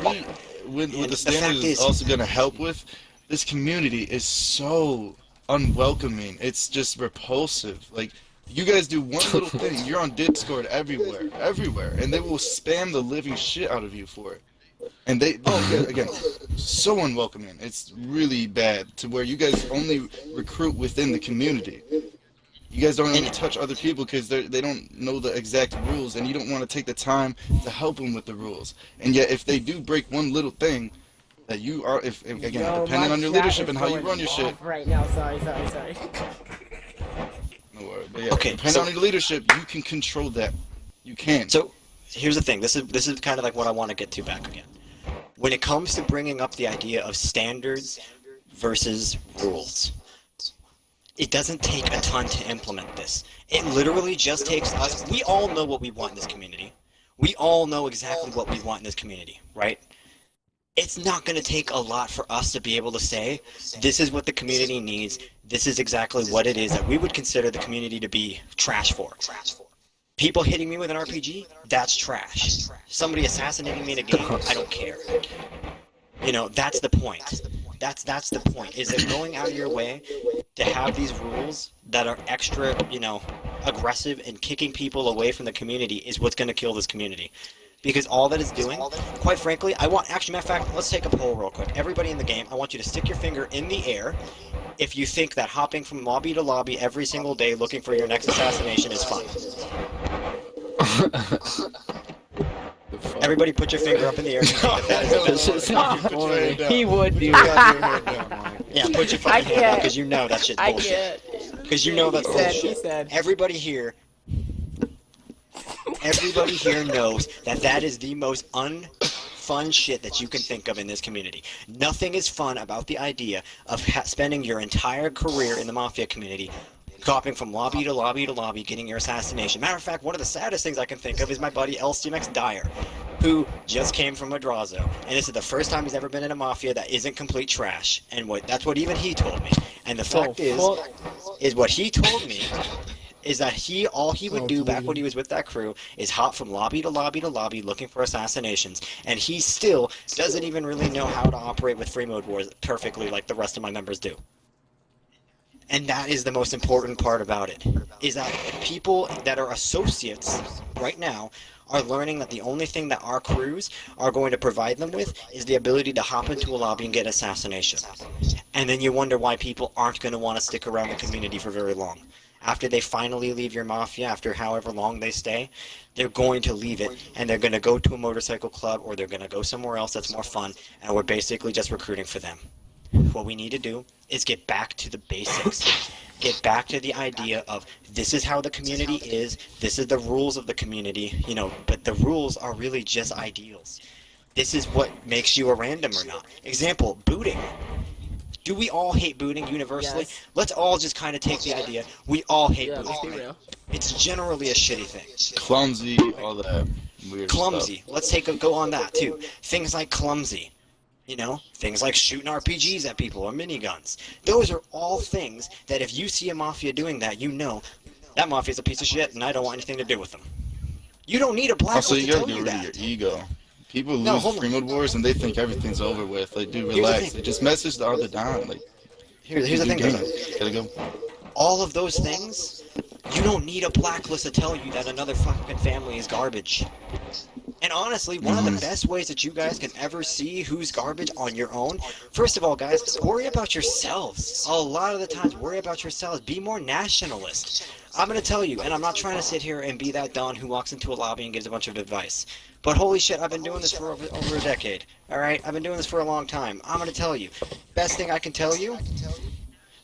with And the the standards fact is is- also going to help with, this community is so unwelcoming. It's just repulsive. Like, you guys do one little thing, you're on Discord everywhere, and they will spam the living shit out of you for it. And again, so unwelcoming. It's really bad to where you guys only recruit within the community. You guys don't even touch other people because they don't know the exact rules, and you don't want to take the time to help them with the rules. And yet, if they do break one little thing, that you are, again, Yo, depending my on your chat leadership is and how you going run your shit. off right now, sorry. No worry. But yeah, Okay, depending so- on your leadership, you can control that. You can. So, here's the thing. This is kind of like what I want to get to back again. When it comes to bringing up the idea of standards versus rules, it doesn't take a ton to implement this. It literally just takes us. We all know what we want in this community. We all know exactly what we want in this community, right? It's not going to take a lot for us to be able to say, this is what the community needs, this is exactly what it is that we would consider the community to be trash for. People hitting me with an RPG, that's trash. Somebody assassinating me in a game, I don't care. You know, that's the point. That's the point, is that going out of your way to have these rules that are extra, you know, aggressive and kicking people away from the community is what's going to kill this community. Because all that is doing, quite frankly, actually, matter of fact, let's take a poll real quick. Everybody in the game, I want you to stick your finger in the air if you think that hopping from lobby to lobby every single day looking for your next assassination is fun. Everybody put your finger up in the air if you think that is He would do Yeah, put your fucking hand up because you know that shit's I bullshit. can't. Because you know that's He bullshit. said. Everybody here knows that that is the most unfun shit that you can think of in this community. Nothing is fun about the idea of spending your entire career in the Mafia community hopping from lobby to lobby to lobby, getting your assassination. Matter of fact, one of the saddest things I can think of is my buddy LCMX Dyer, who just came from Madrazo, and this is the first time he's ever been in a Mafia that isn't complete trash, and that's what even he told me. And the fact is what he told me is that all he would do back when he was with that crew is hop from lobby to lobby to lobby looking for assassinations, and he still doesn't even really know how to operate with free mode wars perfectly like the rest of my members do. And that is the most important part about it, is that people that are associates right now are learning that the only thing that our crews are going to provide them with is the ability to hop into a lobby and get assassination. And then you wonder why people aren't going to want to stick around the community for very long. After they finally leave your Mafia, after however long they stay, they're going to leave it, and they're going to go to a motorcycle club, or they're going to go somewhere else that's more fun, and we're basically just recruiting for them. What we need to do is get back to the basics. Get back to the idea of this is how the community is, this is the rules of the community, you know, but the rules are really just ideals. This is what makes you a random or not. Example, booting. Do we all hate booting universally? Yes. Let's all just kind of take the idea. We all hate Yeah, booting. let's be right? real. It's generally a shitty thing. Clumsy, all that weird Clumsy. Let's go on that too. Things like clumsy. You know, things like shooting RPGs at people or miniguns. Those are all things that if you see a Mafia doing that, you know that Mafia's a piece of shit and I don't want anything to do with them. You don't need a blacklist Also, you to gotta tell get you rid of that. your ego. People No, lose hold on. free mode wars and they think everything's over with. Like, dude, Here's the relax. thing. Like, just message the other down. Like, Here's the thing, game. though. Gotta go. All of those things, you don't need a blacklist to tell you that another fucking family is garbage. And honestly, one of the best ways that you guys can ever see who's garbage on your own, first of all, guys, worry about yourselves. A lot of the times, worry about yourselves. Be more nationalist. I'm going to tell you, and I'm not trying to sit here and be that Don who walks into a lobby and gives a bunch of advice. But holy shit, I've been doing this for over a decade. Alright? I've been doing this for a long time. I'm going to tell you. Best thing I can tell you,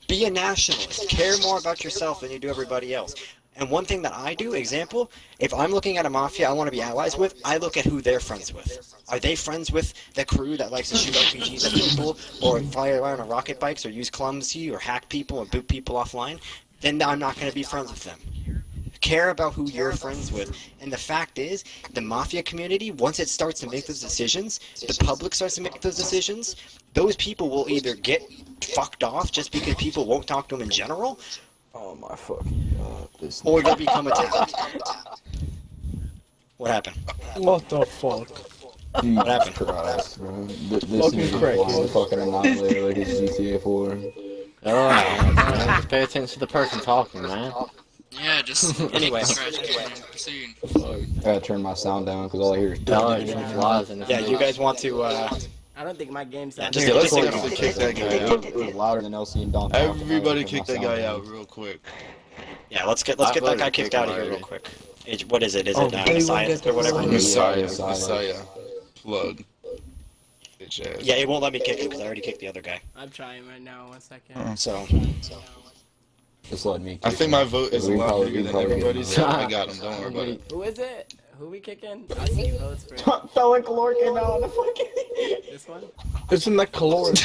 be a nationalist. Care more about yourself than you do everybody else. And one thing that I do, example, if I'm looking at a mafia I want to be allies with, I look at who they're friends with. Are they friends with the crew that likes to shoot RPGs at people, or fly around on rocket bikes, or use clumsy, or hack people, or boot people offline? Then I'm not going to be friends with them. Care about who you're friends with. And the fact is, the mafia community, once it starts to make those decisions, the public starts to make those decisions, those people will either get fucked off just because people won't talk to them in general, Oh my fucking god. This or they'll become attacked. What happened? What the fuck? What happened? Christ, bro. This Fucking nigga crack, flying dude. fucking annihilator like it's GTA 4. Alright, man. Just pay attention to the person talking, man. Yeah, just Anyway. proceed. I gotta turn my sound down because all I hear is No, it flies in the Yeah, you guys want to, I don't think my game's that just- Hey, let's just- actually kick that guy out. It was louder than LC and Don. Everybody kick that guy out real quick. yeah, let's get that voted guy to kicked kick out him of here real already. quick. What is it? Is Oh, it anyone Messiah get or whatever? the Messiah. Plug. Bitch ass. Yeah, it won't let me kick him because I already kicked the other guy. I'm trying right now. 1 second. So, Just let me. I think my vote is a We lot probably- bigger we than probably everybody's. get So I got him. Don't worry about it. Who is it? Who we kicking? I see votes for Felon Calor came out on the fucking. this one. Isn't that caloric?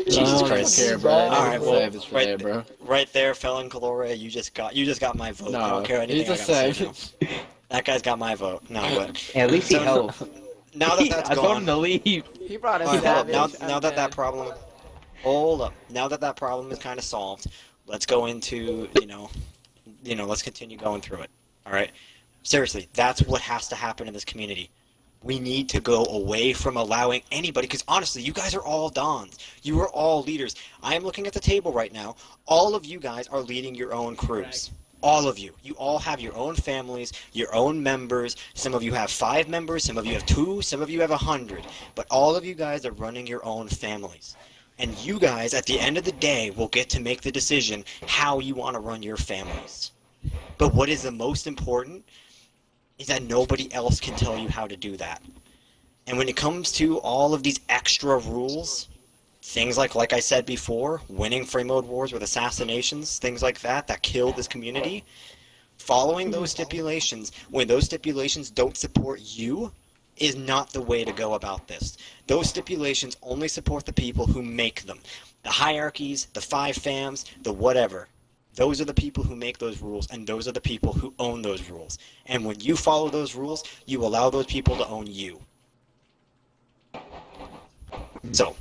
Jesus Christ. Care, bro. Alright, well, Save this for later, bro. right there, Felon Calore, you just got my vote. I No, don't care anything he's a I gotta say save. now. That guy's got my vote. No, but At least he So, helped. now that that's I told him gone, to leave. He brought us hold up, savage. now that that problem, hold up. Now that that problem is kind of solved, let's go into let's continue going through it. All right, seriously, that's what has to happen in this community. We need to go away from allowing anybody, because honestly, you guys are all Dons. You are all leaders. I am looking at the table right now. All of you guys are leading your own crews. All of you. You all have your own families, your own members. Some of you have 5 members, some of you have 2, some of you have 100. But all of you guys are running your own families. And you guys, at the end of the day, will get to make the decision how you want to run your families. But what is the most important is that nobody else can tell you how to do that. And when it comes to all of these extra rules, things like I said before, winning free mode wars with assassinations, things like that killed this community, following those stipulations, when those stipulations don't support you, is not the way to go about this. Those stipulations only support the people who make them. The hierarchies, the 5 fams, the whatever. Those are the people who make those rules, and those are the people who own those rules. And when you follow those rules, you allow those people to own you. So,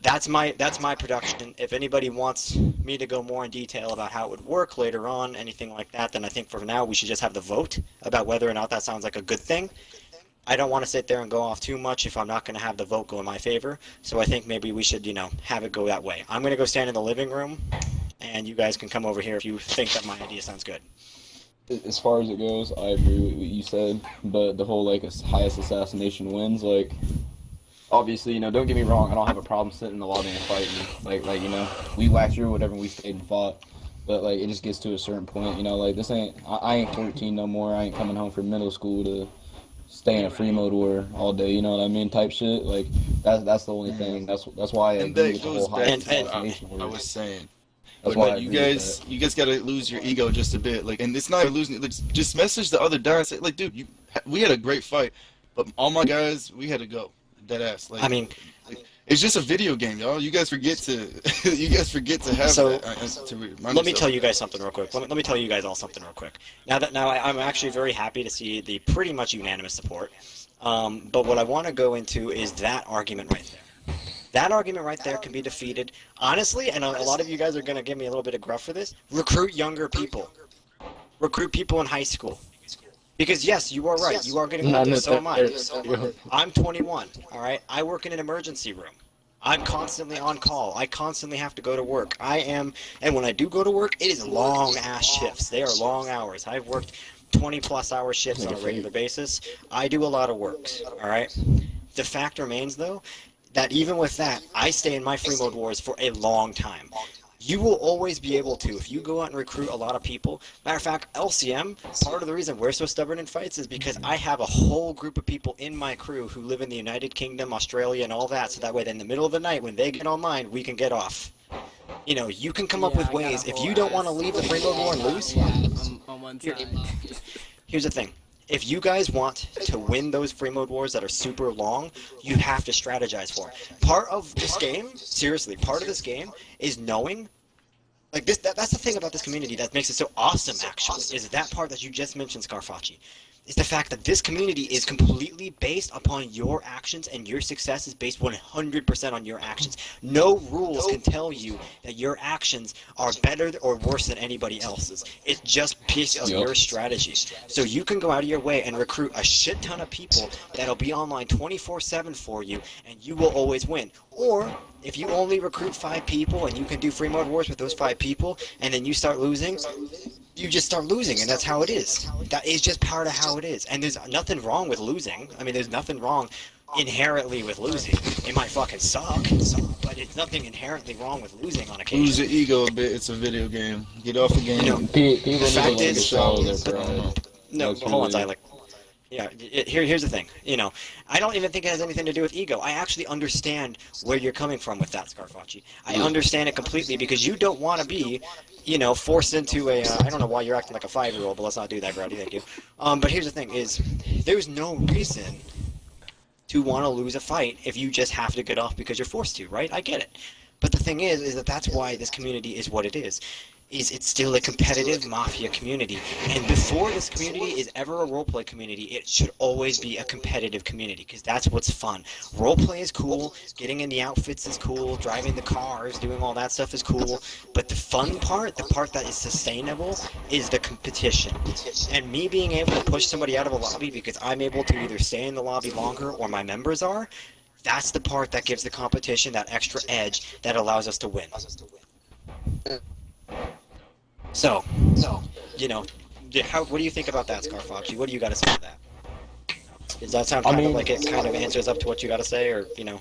that's my production. If anybody wants me to go more in detail about how it would work later on, anything like that, then I think for now we should just have the vote about whether or not that sounds like a good thing. I don't want to sit there and go off too much if I'm not going to have the vote go in my favor. So I think maybe we should, have it go that way. I'm going to go stand in the living room, and you guys can come over here if you think that my idea sounds good. As far as it goes, I agree with what you said, but the whole highest assassination wins, obviously, don't get me wrong, I don't have a problem sitting in the lobby and fighting. We whacked through whatever we stayed and fought, but it just gets to a certain point, this ain't, I ain't 14 no more, I ain't coming home from middle school to stay in a free mode war all day, you know what I mean, type shit. That's the only thing. That's why I And agree that with the goes whole back high to what assassination I war. was saying. That's But why I you agree with guys gotta lose your ego just a bit. And it's not losing. Just message the other guy and say, we had a great fight, but all my guys, we had to go. Dead ass. It's just a video game, y'all. You guys forget to you guys forget to have So, that. To remind Let me yourself. tell you guys something real quick. Let me tell you guys all something real quick. I'm actually very happy to see the pretty much unanimous support. But what I want to go into is that argument right there. That argument right there can be defeated, honestly, and a lot of you guys are going to give me a little bit of gruff for this. Recruit younger people. Recruit people in high school. Because yes, you are right. You are getting older, so am I. I'm 21, all right? I work in an emergency room. I'm constantly on call. I constantly have to go to work. And when I do go to work, it is long-ass shifts. They are long hours. I've worked 20-plus hour shifts on a regular basis. I do a lot of work, all right? The fact remains, though, that even with that, I stay in my free mode wars for a long time. You will always be able to, if you go out and recruit a lot of people. Matter of fact, LCM, part of the reason we're so stubborn in fights is because I have a whole group of people in my crew who live in the United Kingdom, Australia, and all that, so that way in the middle of the night, when they get online, we can get off. You know, you can come up with ways. If you don't want to leave the free mode war and lose, on one side. here's the thing. If you guys want to win those free mode wars that are super long, you have to strategize for it. Part of this game, seriously, part of this game is knowing, like this. That's the thing about this community that makes it so awesome. Actually, is that part that you just mentioned, Scarfacci. Is the fact that this community is completely based upon your actions, and your success is based 100% on your actions. No rules can tell you that your actions are better or worse than anybody else's. It's just based on your strategy. So you can go out of your way and recruit a shit ton of people that'll be online 24/7 for you, and you will always win. Or if you only recruit 5 people and you can do free mode wars with those 5 people, and then you start losing, you just start losing, and that's how it is. That is just part of how it is. And there's nothing wrong with losing. I mean, there's nothing wrong inherently with losing. It might fucking suck, but it's nothing inherently wrong with losing on occasion. Lose your ego a bit. It's a video game. Get off the game. You know, People the fact need to is, show their pride. no, but hold on, Tyler. Yeah, here's the thing. You know, I don't even think it has anything to do with ego. I actually understand where you're coming from with that, Scarfacci. I understand it completely because you don't want to be, you know, forced into a. I don't know why you're acting like a 5-year-old, but let's not do that, Grotti. Thank you. But here's the thing: is there's no reason to want to lose a fight if you just have to get off because you're forced to, right? I get it. But the thing is that that's why this community is what it is. It's still a competitive Mafia community. And before this community is ever a roleplay community, it should always be a competitive community, because that's what's fun. Roleplay is cool, getting in the outfits is cool, driving the cars, doing all that stuff is cool, but the fun part, the part that is sustainable, is the competition. And me being able to push somebody out of a lobby because I'm able to either stay in the lobby longer or my members are, that's the part that gives the competition that extra edge that allows us to win. So, you know, what do you think about that, Scarfacci? What do you got to say to that? Does that sound kind of like it kind of answers up to what you got to say, or, you know?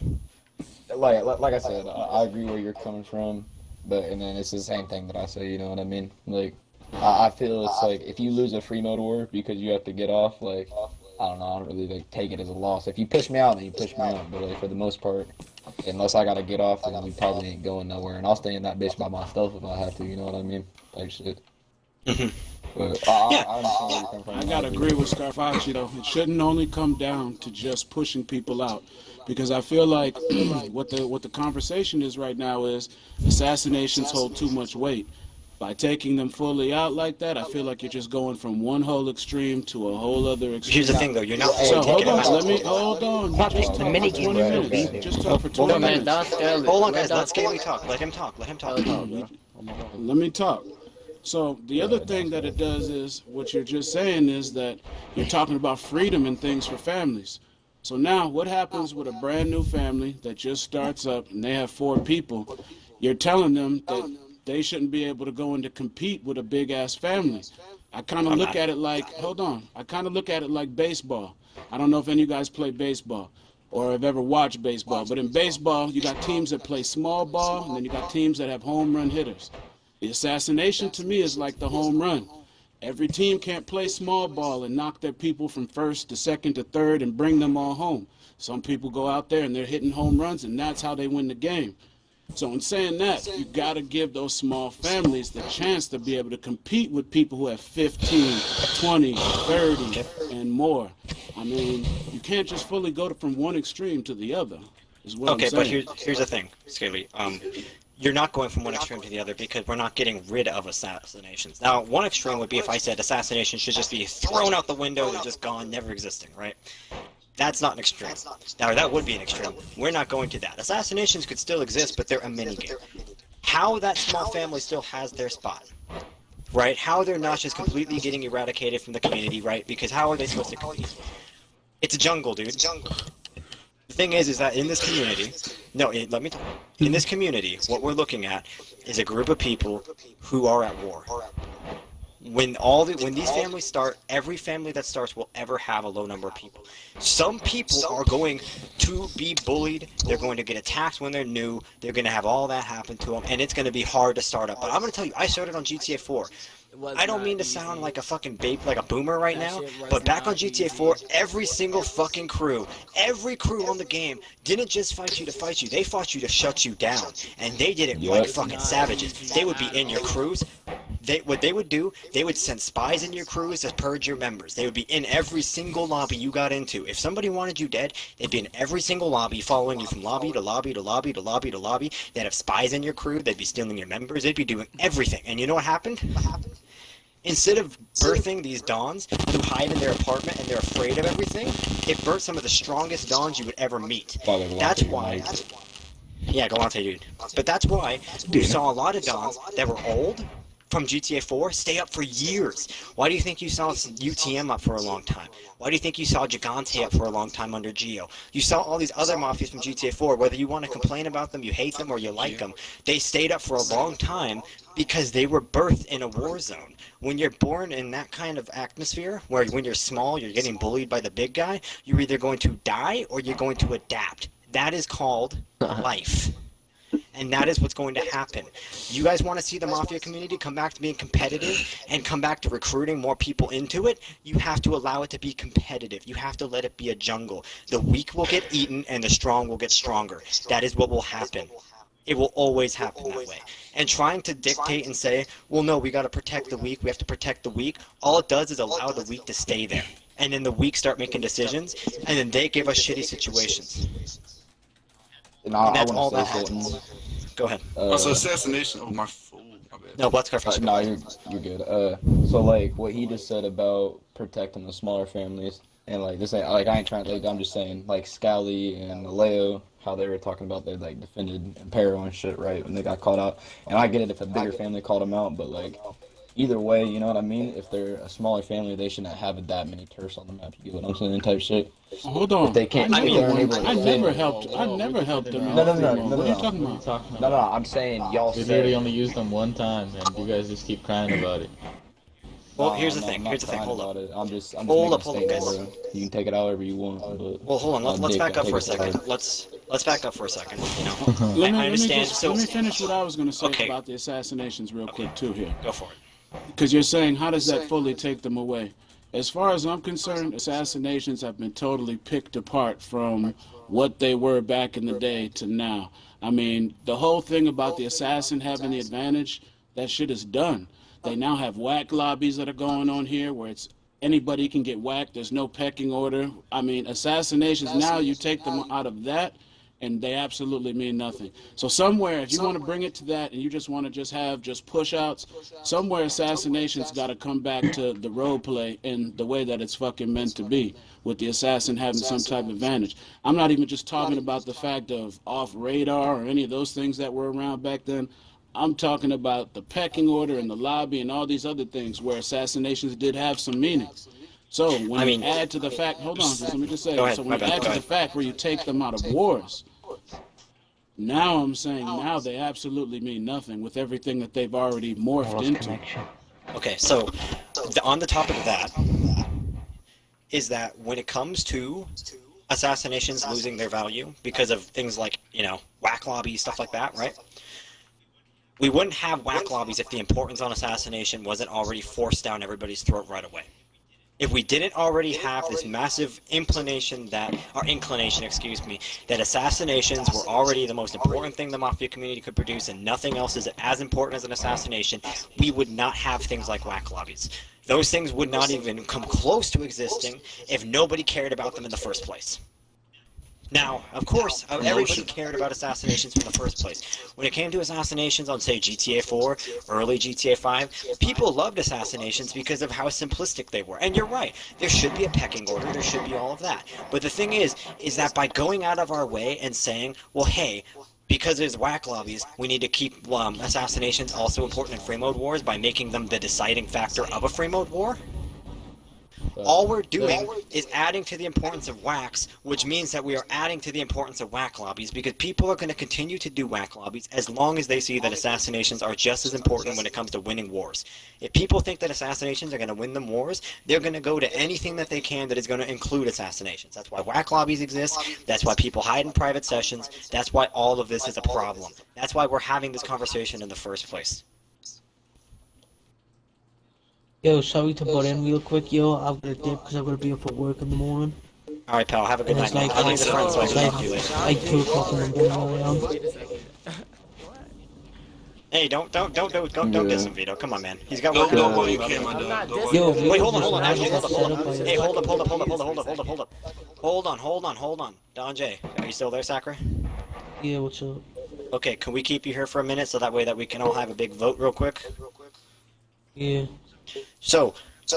Like I said, I agree where you're coming from, and then it's the same thing that I say, you know what I mean? Like, I feel it's like, if you lose a free mode war because you have to get off, like, I don't know, I don't really, like, take it as a loss. If you push me out, then you push me out, but, like, for the most part, unless I gotta get off, then we probably ain't going nowhere, and I'll stay in that bitch by myself if I have to, you know what I mean? Like, shit. But I understand where you're coming from. I gotta agree with Scarfacci though. It shouldn't only come down to just pushing people out, because I feel like what the conversation is right now is assassinations hold too much weight. By taking them fully out like that, I feel like you're just going from one whole extreme to a whole other extreme. Here's the thing, though. You're not So taking them out. hold on. Just talk for 20 minutes. Just talk for 20 minutes. Hold on, guys. Let Scaly talk. Let him talk. Let him talk. Let me talk. So the other thing that it does is, what you're just saying is that you're talking about freedom and things for families. So now what happens with a brand new family that just starts up and they have 4 people? You're telling them that they shouldn't be able to go in to compete with a big ass family. I kind of look at it like, I kind of look at it like baseball. I don't know if any of you guys play baseball or have ever watched baseball, but in baseball, you got teams that play small ball, and then you got teams that have home run hitters. The assassination to me is like the home run. Every team can't play small ball and knock their people from first to second to third and bring them all home. Some people go out there and they're hitting home runs, and that's how they win the game. So in saying that, you got to give those small families the chance to be able to compete with people who have 15, 20, 30, and more. I mean, you can't just fully go from one extreme to the other. Is what Okay, I'm but saying. here's the thing, Scaly. You're not going from one extreme to the other because we're not getting rid of assassinations. Now, one extreme would be if I said assassinations should just be thrown out the window, they're just gone, never existing, right? That's not an extreme. Now, that would be an extreme. We're not going to that. Assassinations could still exist, but they're a minigame. How that small family still has their spot, right? How they're not just completely getting eradicated from the community, right? Because how are they supposed to compete? It's a jungle, dude. The thing is that in this community, let me talk. In this community, what we're looking at is a group of people who are at war. When these families start, every family that starts will ever have a low number of people. Some people are going to be bullied. They're going to get attacked when they're new. They're going to have all that happen to them, and it's going to be hard to start up. But I'm going to tell you, I started on GTA 4. I don't mean to sound like a fucking like a boomer right now, but back on GTA 4, every single fucking crew, every crew on the game didn't just fight you to fight you. They fought you to shut you down, and they did it like fucking savages. They would be in your crews. What they would do, they would send spies in your crews to purge your members. They would be in every single lobby you got into. If somebody wanted you dead, they'd be in every single lobby, following you from lobby to lobby to lobby to lobby to lobby. They'd have spies in your crew. They'd be stealing your members. They'd be doing everything. And you know what happened? Instead of birthing these dons who hide in their apartment and they're afraid of everything, it birthed some of the strongest dons you would ever meet. That's why... Yeah, Galante, dude. But that's why you saw a lot of dons that were old from GTA 4 stay up for years. Why do you think you saw UTM up for a long time? Why do you think you saw Gigante up for a long time under Geo? You saw all these other mafias from GTA 4, whether you want to complain about them, you hate them, or you like them, they stayed up for a long time because they were birthed in a war zone. When you're born in that kind of atmosphere, where when you're small, you're getting bullied by the big guy, you're either going to die or you're going to adapt. That is called life. And that is what's going to happen. You guys want to see the Mafia community come back to being competitive and come back to recruiting more people into it? You have to allow it to be competitive. You have to let it be a jungle. The weak will get eaten and the strong will get stronger. That is what will happen. It will always happen that way. And trying to dictate and say, well, no, we got to protect the weak, we have to protect the weak, all it does is allow the weak to stay there. And then the weak start making decisions, and then they give us shitty situations. And that's all that happens. Go ahead. Also, assassination. Oh, my bad. No, let's go first. No, you're good. So like what he just said about protecting the smaller families, and like this ain't like I ain't trying to like I'm just saying like Scally and Leo, how they were talking about they like defended Impero and shit, right, when they got caught out. And I get it if a bigger family called them out, but like either way, you know what I mean? If they're a smaller family, they shouldn't have that many turfs on the map. You get what I'm saying? Type shit. Hold on. If they can't. I never helped them. No. What are you talking about? No, I'm saying y'all We said. literally only used them one time, and you guys just keep crying about it. Well, here's the thing. Hold up. I'm just hold up, guys. You can take it however you want. But well, hold on. Let's back up for a second. Let's back up for a second. You know, Let I understand. let me finish what I was going to say about the assassinations real quick too here. Go for it. Because you're saying, how does that fully take them away? As far as I'm concerned, assassinations have been totally picked apart from what they were back in the day to now. I mean, the whole thing about the assassin having the advantage, that shit is done. They now have whack lobbies that are going on here where it's anybody can get whacked. There's no pecking order. I mean, assassinations now, you take them out of that, and they absolutely mean nothing. So somewhere, if you want to bring it to that and you just want to have push outs, somewhere assassinations got to come back to the role play in the way that it's fucking meant to be, with the assassin having some type of advantage. I'm not even just talking about the fact of off radar or any of those things that were around back then. I'm talking about the pecking order and the lobby and all these other things where assassinations did have some meaning. So when you add to the fact, hold on, just let me just say, so when you add to the fact where you take them out of wars, now I'm saying now they absolutely mean nothing with everything that they've already morphed into. Okay, so on the topic of that, is that when it comes to assassinations losing their value because of things like, you know, whack lobbies, stuff like that, right? We wouldn't have whack lobbies if the importance on assassination wasn't already forced down everybody's throat right away. If we didn't already have this massive inclination, that assassinations were already the most important thing the Mafia community could produce and nothing else is as important as an assassination, we would not have things like whack lobbies. Those things would not even come close to existing if nobody cared about them in the first place. Now, of course, everybody cared about assassinations from the first place. When it came to assassinations on, say, GTA 4, early GTA 5, people loved assassinations because of how simplistic they were. And you're right, there should be a pecking order, there should be all of that. But the thing is that by going out of our way and saying, well, hey, because there's whack lobbies, we need to keep assassinations also important in free mode wars by making them the deciding factor of a free mode war, all we're doing is adding to the importance of whacks, which means that we are adding to the importance of whack lobbies, because people are going to continue to do whack lobbies as long as they see that assassinations are just as important when it comes to winning wars. If people think that assassinations are going to win them wars, they're going to go to anything that they can that is going to include assassinations. That's why whack lobbies exist. That's why people hide in private sessions. That's why all of this is a problem. That's why we're having this conversation in the first place. Yo, sorry to butt in real quick, yo. I've got to dip because I've got to be up for work in the morning. Alright, pal, have a good night. Like, I'll leave the friends so I can talk to you later. Like 2 o'clock in the morning where I am. Hey, don't diss him, Vito. Come on, man. He's got work. Go while you can, my dog. Yo, wait, hold on. Actually, hold up. Hey, hold on. Don J, are you still there, Sakura? Yeah, what's up? Okay, can we keep you here for a minute so that way that we can all have a big vote real quick? Yeah. So,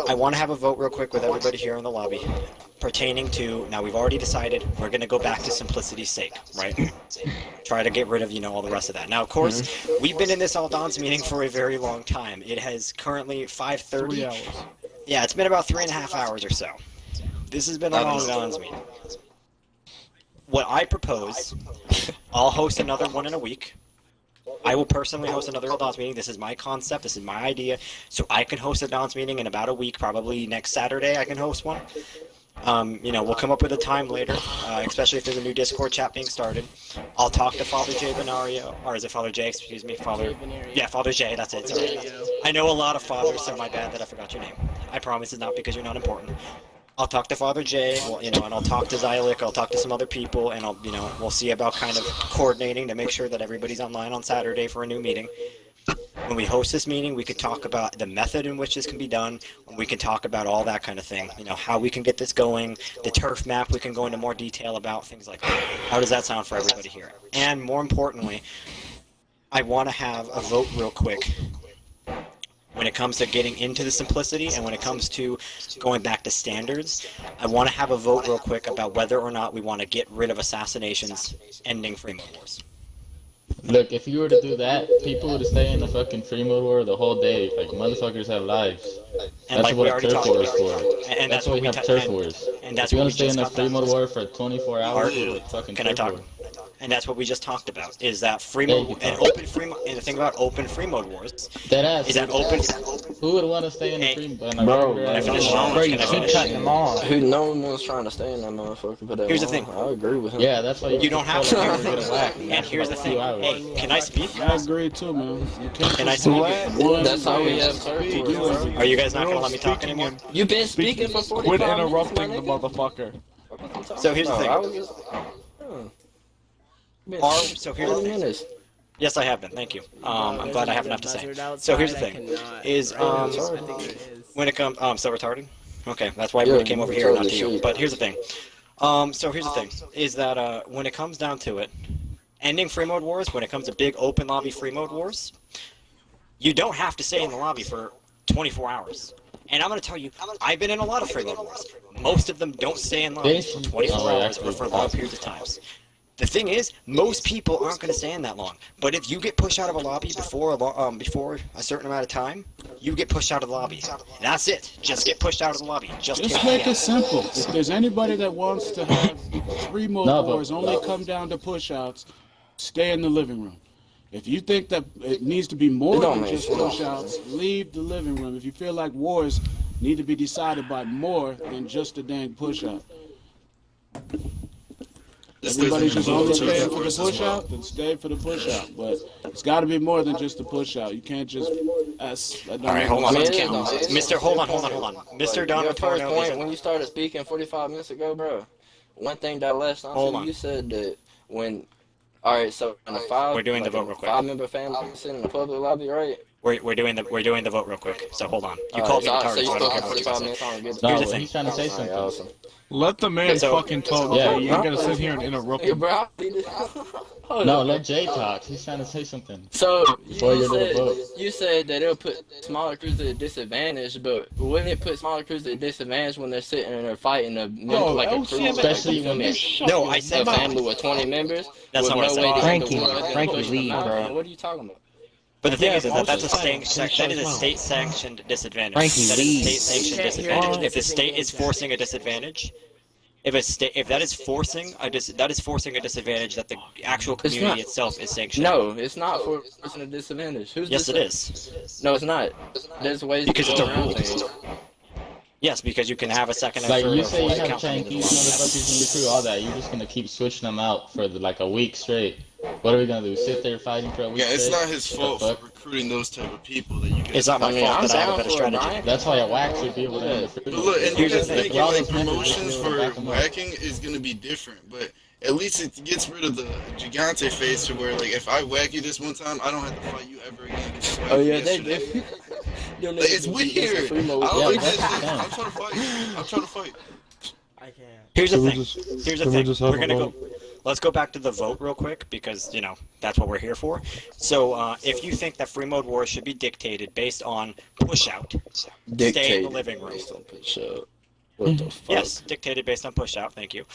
I want to have a vote real quick with everybody here in the lobby pertaining to, now we've already decided we're going to go back to simplicity's sake, right? Try to get rid of, all the rest of that. Now, of course, we've been in this All Dons meeting for a very long time. It has currently 5:30. 3 hours. Yeah, it's been about 3.5 hours or so. This has been a long Dons meeting. What I propose, I'll host another one in a week. I will personally host another Dons meeting. This is my concept. This is my idea. So I can host a Dons meeting in about a week, probably next Saturday I can host one. We'll come up with a time later, especially if there's a new Discord chat being started. I'll talk to Father J Benario, or is it Father J? Excuse me, Father. Yeah, Father J. That's it. Sorry. I know a lot of fathers, so my bad that I forgot your name. I promise it's not because you're not important. I'll talk to Father J, and I'll talk to Zylik, I'll talk to some other people, and we'll see about kind of coordinating to make sure that everybody's online on Saturday for a new meeting. When we host this meeting, we could talk about the method in which this can be done, and we can talk about all that kind of thing. How we can get this going, the turf map we can go into more detail about, things like that. How does that sound for everybody here? And more importantly, I want to have a vote real quick when it comes to getting into the simplicity and when it comes to going back to standards. I want to have a vote real quick about whether or not we want to get rid of assassinations ending free mode wars. Look, if you were to do that, people would stay in the fucking free mode war the whole day. Like, motherfuckers have lives. And that's what a turf war is for. And that's why we have turf wars. And that's if you what want to stay in the free mode war for 24 hours, fucking can I talk? war. And that's what we just talked about, is that free mode, and open free mode, and the thing about open free mode wars, is that open... Who would want to stay in the free mode? Bro, can I finish? you keep cutting them off. No one's trying to stay in that motherfucker, but here's the thing. I agree with him. Yeah, that's why you don't have to. And here's the thing. Hey, can I speak? I agree too, man. Can I speak? That's how we have turf wars. Are you guys not going to let me talk anymore? You've been speaking for 45 Quit minutes, interrupting the motherfucker. So here's the thing. So here's the thing. Yes, I have been. Thank you. I'm glad I have enough to say. So here's the thing: is when it comes, so retarded. Okay, that's why we came over here, not to you. But here's the thing. So here's the thing: is that when it comes down to it, ending free mode wars, when it comes to big open lobby free mode wars, you don't have to stay in the lobby for 24 hours. And I'm going to tell you, I've been in a lot of free mode wars. Most of them don't stay in lobbies for 24 hours or for long periods of times. The thing is, most people aren't going to stay in that long. But if you get pushed out of a lobby before a certain amount of time, you get pushed out of the lobby. That's it. Just get pushed out of the lobby. Just make it simple. If there's anybody that wants to have free mode wars only come down to push-outs, stay in the living room. If you think that it needs to be more than just push-outs, leave the living room. If you feel like wars need to be decided by more than just a dang push-out. Everybody's just only staying for the push-out, then stay for the push-out. But it's got to be more than just a push-out. You can't just... All right, hold on. Let's count. Mr. Hold on. Mr. Don Antonio... When you started speaking 45 minutes ago, bro, one thing that latched on to you said that when... All right, so in a We're doing the vote real quick. 5-member family sitting in the public lobby, right? We're doing the vote real quick. So hold on. You Alright, called me retarded. so you So I don't still care have what you 45 say. minutes on to get No, Here's the thing. he's trying to say something. Awesome. Let the man So- fucking talk. Yeah, You ain't gotta sit here and interrupt Hey, him. bro. No, let Jay talk. He's trying to say something. So Before your little vote. you said that it'll put smaller crews at a disadvantage, but wouldn't it put smaller crews at a disadvantage when they're sitting and they're fighting a like a crew, especially when No, I said a family with 20 members? That's with not what I no way said. to Frankie, get the word Frankie, push them leave, out. bro. What are you talking about? But the thing is that also that's a saying, that is a state-sanctioned disadvantage. Frankie, That is a leave. state-sanctioned Can't hear disadvantage. you. If the state is forcing a disadvantage, if that is forcing a disadvantage that the actual It's community not. itself is sanctioning. No, it's not forcing a disadvantage. Who's Yes, it is. No, it's not. There's ways Because to it's go a around rule. things. Yes, because you can have a second and Like third you or say, you fourth have account Chinese coming in. motherfuckers in the crew, all that. You're just gonna keep switching them out for like a week straight. What are we gonna do? Sit there fighting for a week Yeah, it's straight? not his fault What the for recruiting those type of people that you guys. It's not my fault I'm that I have a down better for it, strategy. Brian. That's why a whack should be able to end the But food. look, and you Here's the guys thing. thinking Y'all like just never promotions just for back 'em up. whacking is gonna be different, but at least it gets rid of the gigante face to where like if I whack you this one time, I don't have to fight you ever again. because I whacked Oh you yeah, they yesterday. do. Like, it's weird. I don't Yeah, like that's that. dumb. I'm trying to fight. I'm trying to fight. I can't. Here's the Can we thing. just- Here's the can we thing. just have We're a gonna go. vote? Let's go back to the vote real quick because that's what we're here for. So if you think that free mode wars should be dictated based on push out, stay in the living room. Based on push out. What the fuck? Yes, dictated based on push out. Thank you.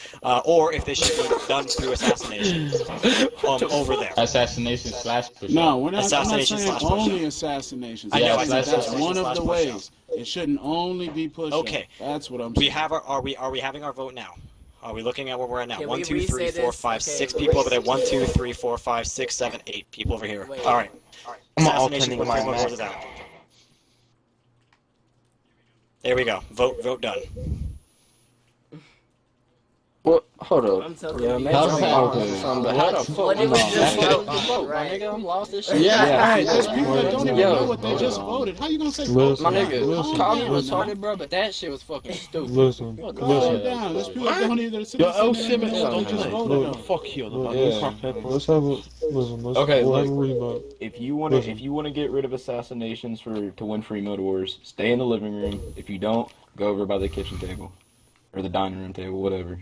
Or if they should be done through assassination over there. Assassination slash push. No, we're not, I'm not Assassination saying slash push only assassinations. I know, Yeah, I said That's assassination one of slash the push out. ways. It shouldn't only be push Okay. out. That's what I'm We saying. have are we having our vote now? Are we looking at where we're at now? Can 1, we 2, 3, re-say 4, this? 5, Okay, 6 wait. people over there. 1, 2, 3, 4, 5, 6, 7, 8 people over here. Wait. All right. I'm Assassination opening with my free mode Mac. wars is out. There we go. Vote done. What? Hold up. I'm so Yeah, confused. man. How's that? But how the fuck? What did we just That's vote? the vote, my Right. nigga. I'm lost this shit. Yeah, right. There's people that don't even Yo. know what they just voted. How you gonna say Listen, My vote? nigga, listen, call me listen. retarded, bro, but that shit was fucking stupid. Listen, Calm listen. down. There's people that don't even sit Yo, there L. saying Simmons, they know what don't they do just that. voted Look. on. Fuck you. Let's have a listen. Let's Okay, we'll look. have a revote. If you want to get rid of assassinations to win free mode wars, stay in the living room. If you don't, go over by the kitchen table or the dining room table, whatever.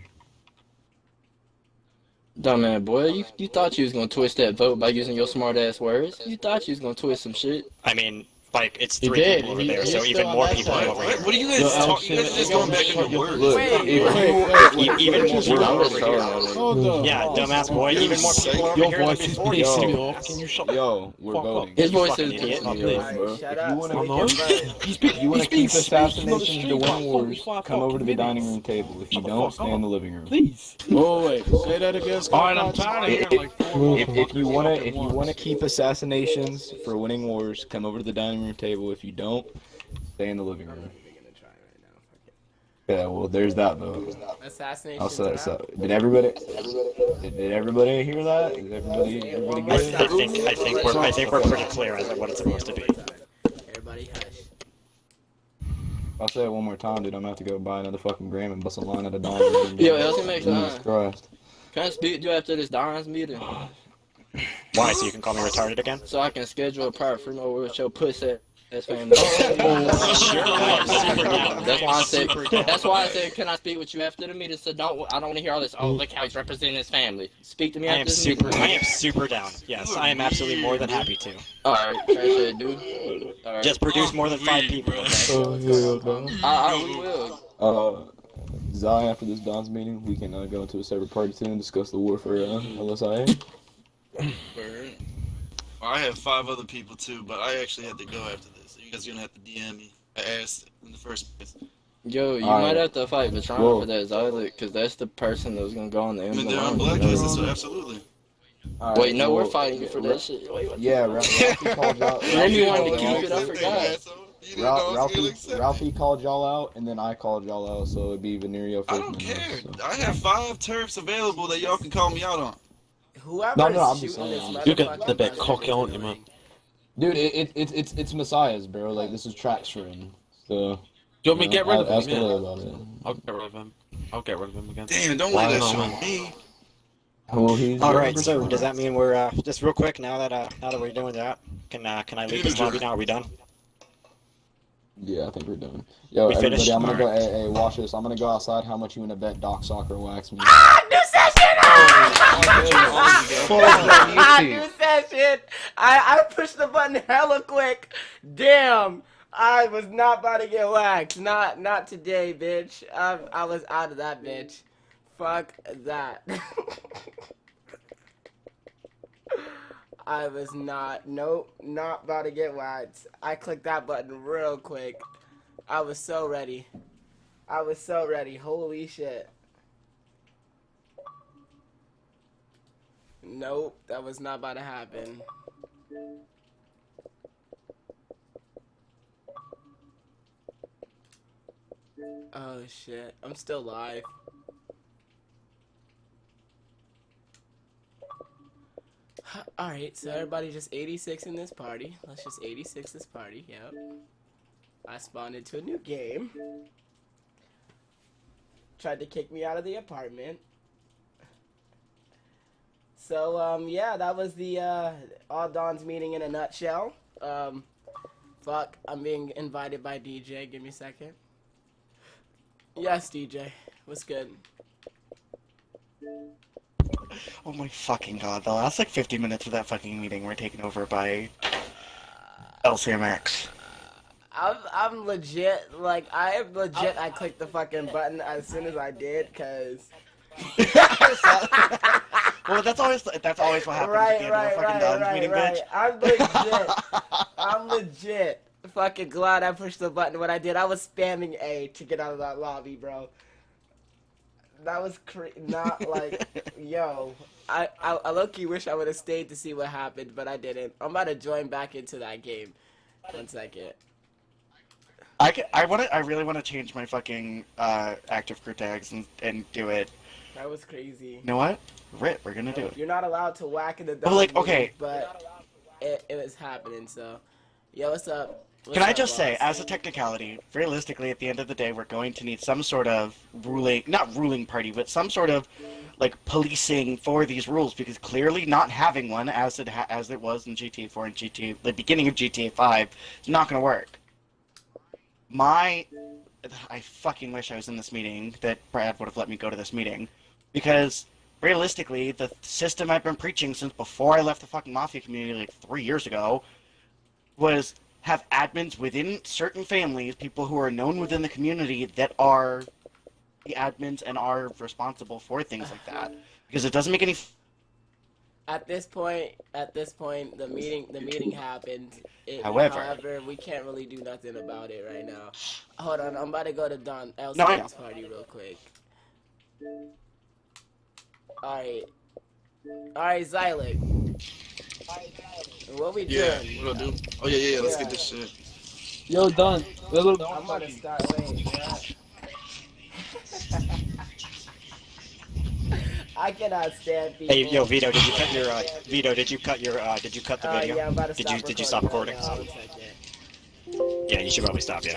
Dumbass boy, you thought you was gonna twist that vote by using your smart ass words. You thought you was gonna twist some shit. I mean, like it's He 3 did. people over He- there, he's so still even on more that people side. over here. What are you guys talking? You guys just going back into words. Look, Wait, if wait, you Even more Just people I'm over just here. trolling on it. Hold up. Yeah, dumbass boy. Even more people over Your here than voice is before pissing you. me off. Can you shut Yo, we're Fuck voting. His You voice fucking is idiot. pissing me off, Alright, bro. shut If up. you wanna- so we No. can vote. You want to keep assassinations to win Fuck, wars, fuck, come fuck, over to the minutes. dining room table. If you Shut the don't, fuck stay in up. the living room. Please. Oh wait, say that again. Scott. Alright, I'm tired of hearing like 4 If you wanna keep assassinations for winning wars, come over to the dining room table. If you don't, stay in the living room. Yeah, well, there's that vote. Assassination. I'll say so. Did everybody hear that? Did everybody get it? I think we're pretty clear as to what it's supposed to be. Everybody hush. I'll say it one more time, dude. I'm gonna have to go buy another fucking gram and bust a line at a dining room. Yo, Elsie makes Jesus sense. Christ. Can I speak to you after this Don's meeting? Why? So you can call me retarded again? So I can schedule a private free mode with your pussy ass family. That's why I said. That's why I said, can I speak with you after the meeting? So I don't want to hear all this. Oh, look how he's representing his family. Speak to me I after am the meeting. I am super down. Yes, I am absolutely more than happy to. All right, trash that dude. All right. Just produce more than 5 people. Okay? I will. Zai, after this Don's meeting, we can go into a separate party too and discuss the war for LSIA. I have 5 other people too, but I actually had to go after this. So you guys are gonna have to DM me. I asked in the first place. Yo, you All might right. have to fight Patron Whoa. for that Zai, because that's the person that was gonna go on the I end mean, of the they're on line. blacklisted, so absolutely. Alright, Wait, no, we're well, fighting you for that shit. Wait, what? Yeah, Ralphie called y'all. Randy Ralphie wanted to called keep y'all- it, I forgot. Ralphie called y'all out, and then I called y'all out, so it'd be Venerio I first. don't and then care. us, so. I have 5 turfs available that y'all can call me out on. Whoever No, is I'm just shooting saying, this You motherfucker. get the bit cocky, aren't you, man? Dude, it's Messiah's, bro. Like, this is tracks for him. So. Do you want me to get rid of ask him? Lil Yeah. about it. I'll get rid of him. I'll get rid of him again. Damn, don't Why lay that not, shit man? on me. Well, he's All right. So does that mean we're just real quick now that we're doing that? Can I leave this lobby now? Are we done? Yeah, I think we're done. Yo, We everybody, finished? I'm gonna Alright. go. Hey, watch this. I'm gonna go outside. How much you wanna bet Doc Soccer wax me? New session! YouTube. New session! I pushed the button hella quick. Damn! I was not about to get waxed. Not today, bitch. I was out of that bitch. Fuck that. I was not. Nope. Not about to get waxed. I clicked that button real quick. I was so ready. I was so ready. Holy shit. Nope, that was not about to happen. Oh shit, I'm still live. Alright, so everybody just 86 in this party. Let's just 86 this party, yep. I spawned into a new game. Tried to kick me out of the apartment. So, yeah, that was the, All Dawn's meeting in a nutshell. Fuck, I'm being invited by DJ. Give me a second. Yes, DJ. What's good? Oh my fucking god, the last like 50 minutes of that fucking meeting were taken over by LCMX. I'm legit, like, I clicked the fucking button as soon as I did, cause... Well, that's always what happens at the end of a fucking Don's meeting, bitch. I'm legit fucking glad I pushed the button when I did. I was spamming A to get out of that lobby, bro. That was not like, yo. I low-key wish I would have stayed to see what happened, but I didn't. I'm about to join back into that game. 1 second. I really want to change my fucking active crew tags and do it. That was crazy. You know what? Rip, we're gonna do it. You're not allowed to whack in the But, like, okay. But it was happening, so. Yo, what's up? Can I just say, as a technicality, realistically, at the end of the day, we're going to need some sort of not ruling party, but some sort of, like, policing for these rules, because clearly not having one, as it was in GTA 4 and the beginning of GTA 5, is not going to work. I fucking wish I was in this meeting, that Brad would have let me go to this meeting, because, realistically, the system I've been preaching since before I left the fucking Mafia community, like, 3 years ago, was have admins within certain families, people who are known within the community that are the admins and are responsible for things like that. Because it doesn't make any... At this point, the meeting happened. However, we can't really do nothing about it right now. Hold on, I'm about to go to Don L's party real quick. Alright, Zylic. What we doing? Yeah, what do? Oh yeah, let's get this shit. Yo, Don. I'm about to start. Wait, I cannot stand people. Hey, yo, Vito, did you cut your did you cut the video? Yeah, I'm about to did you stop recording? Right now, 1 second. Yeah, you should probably stop, yeah.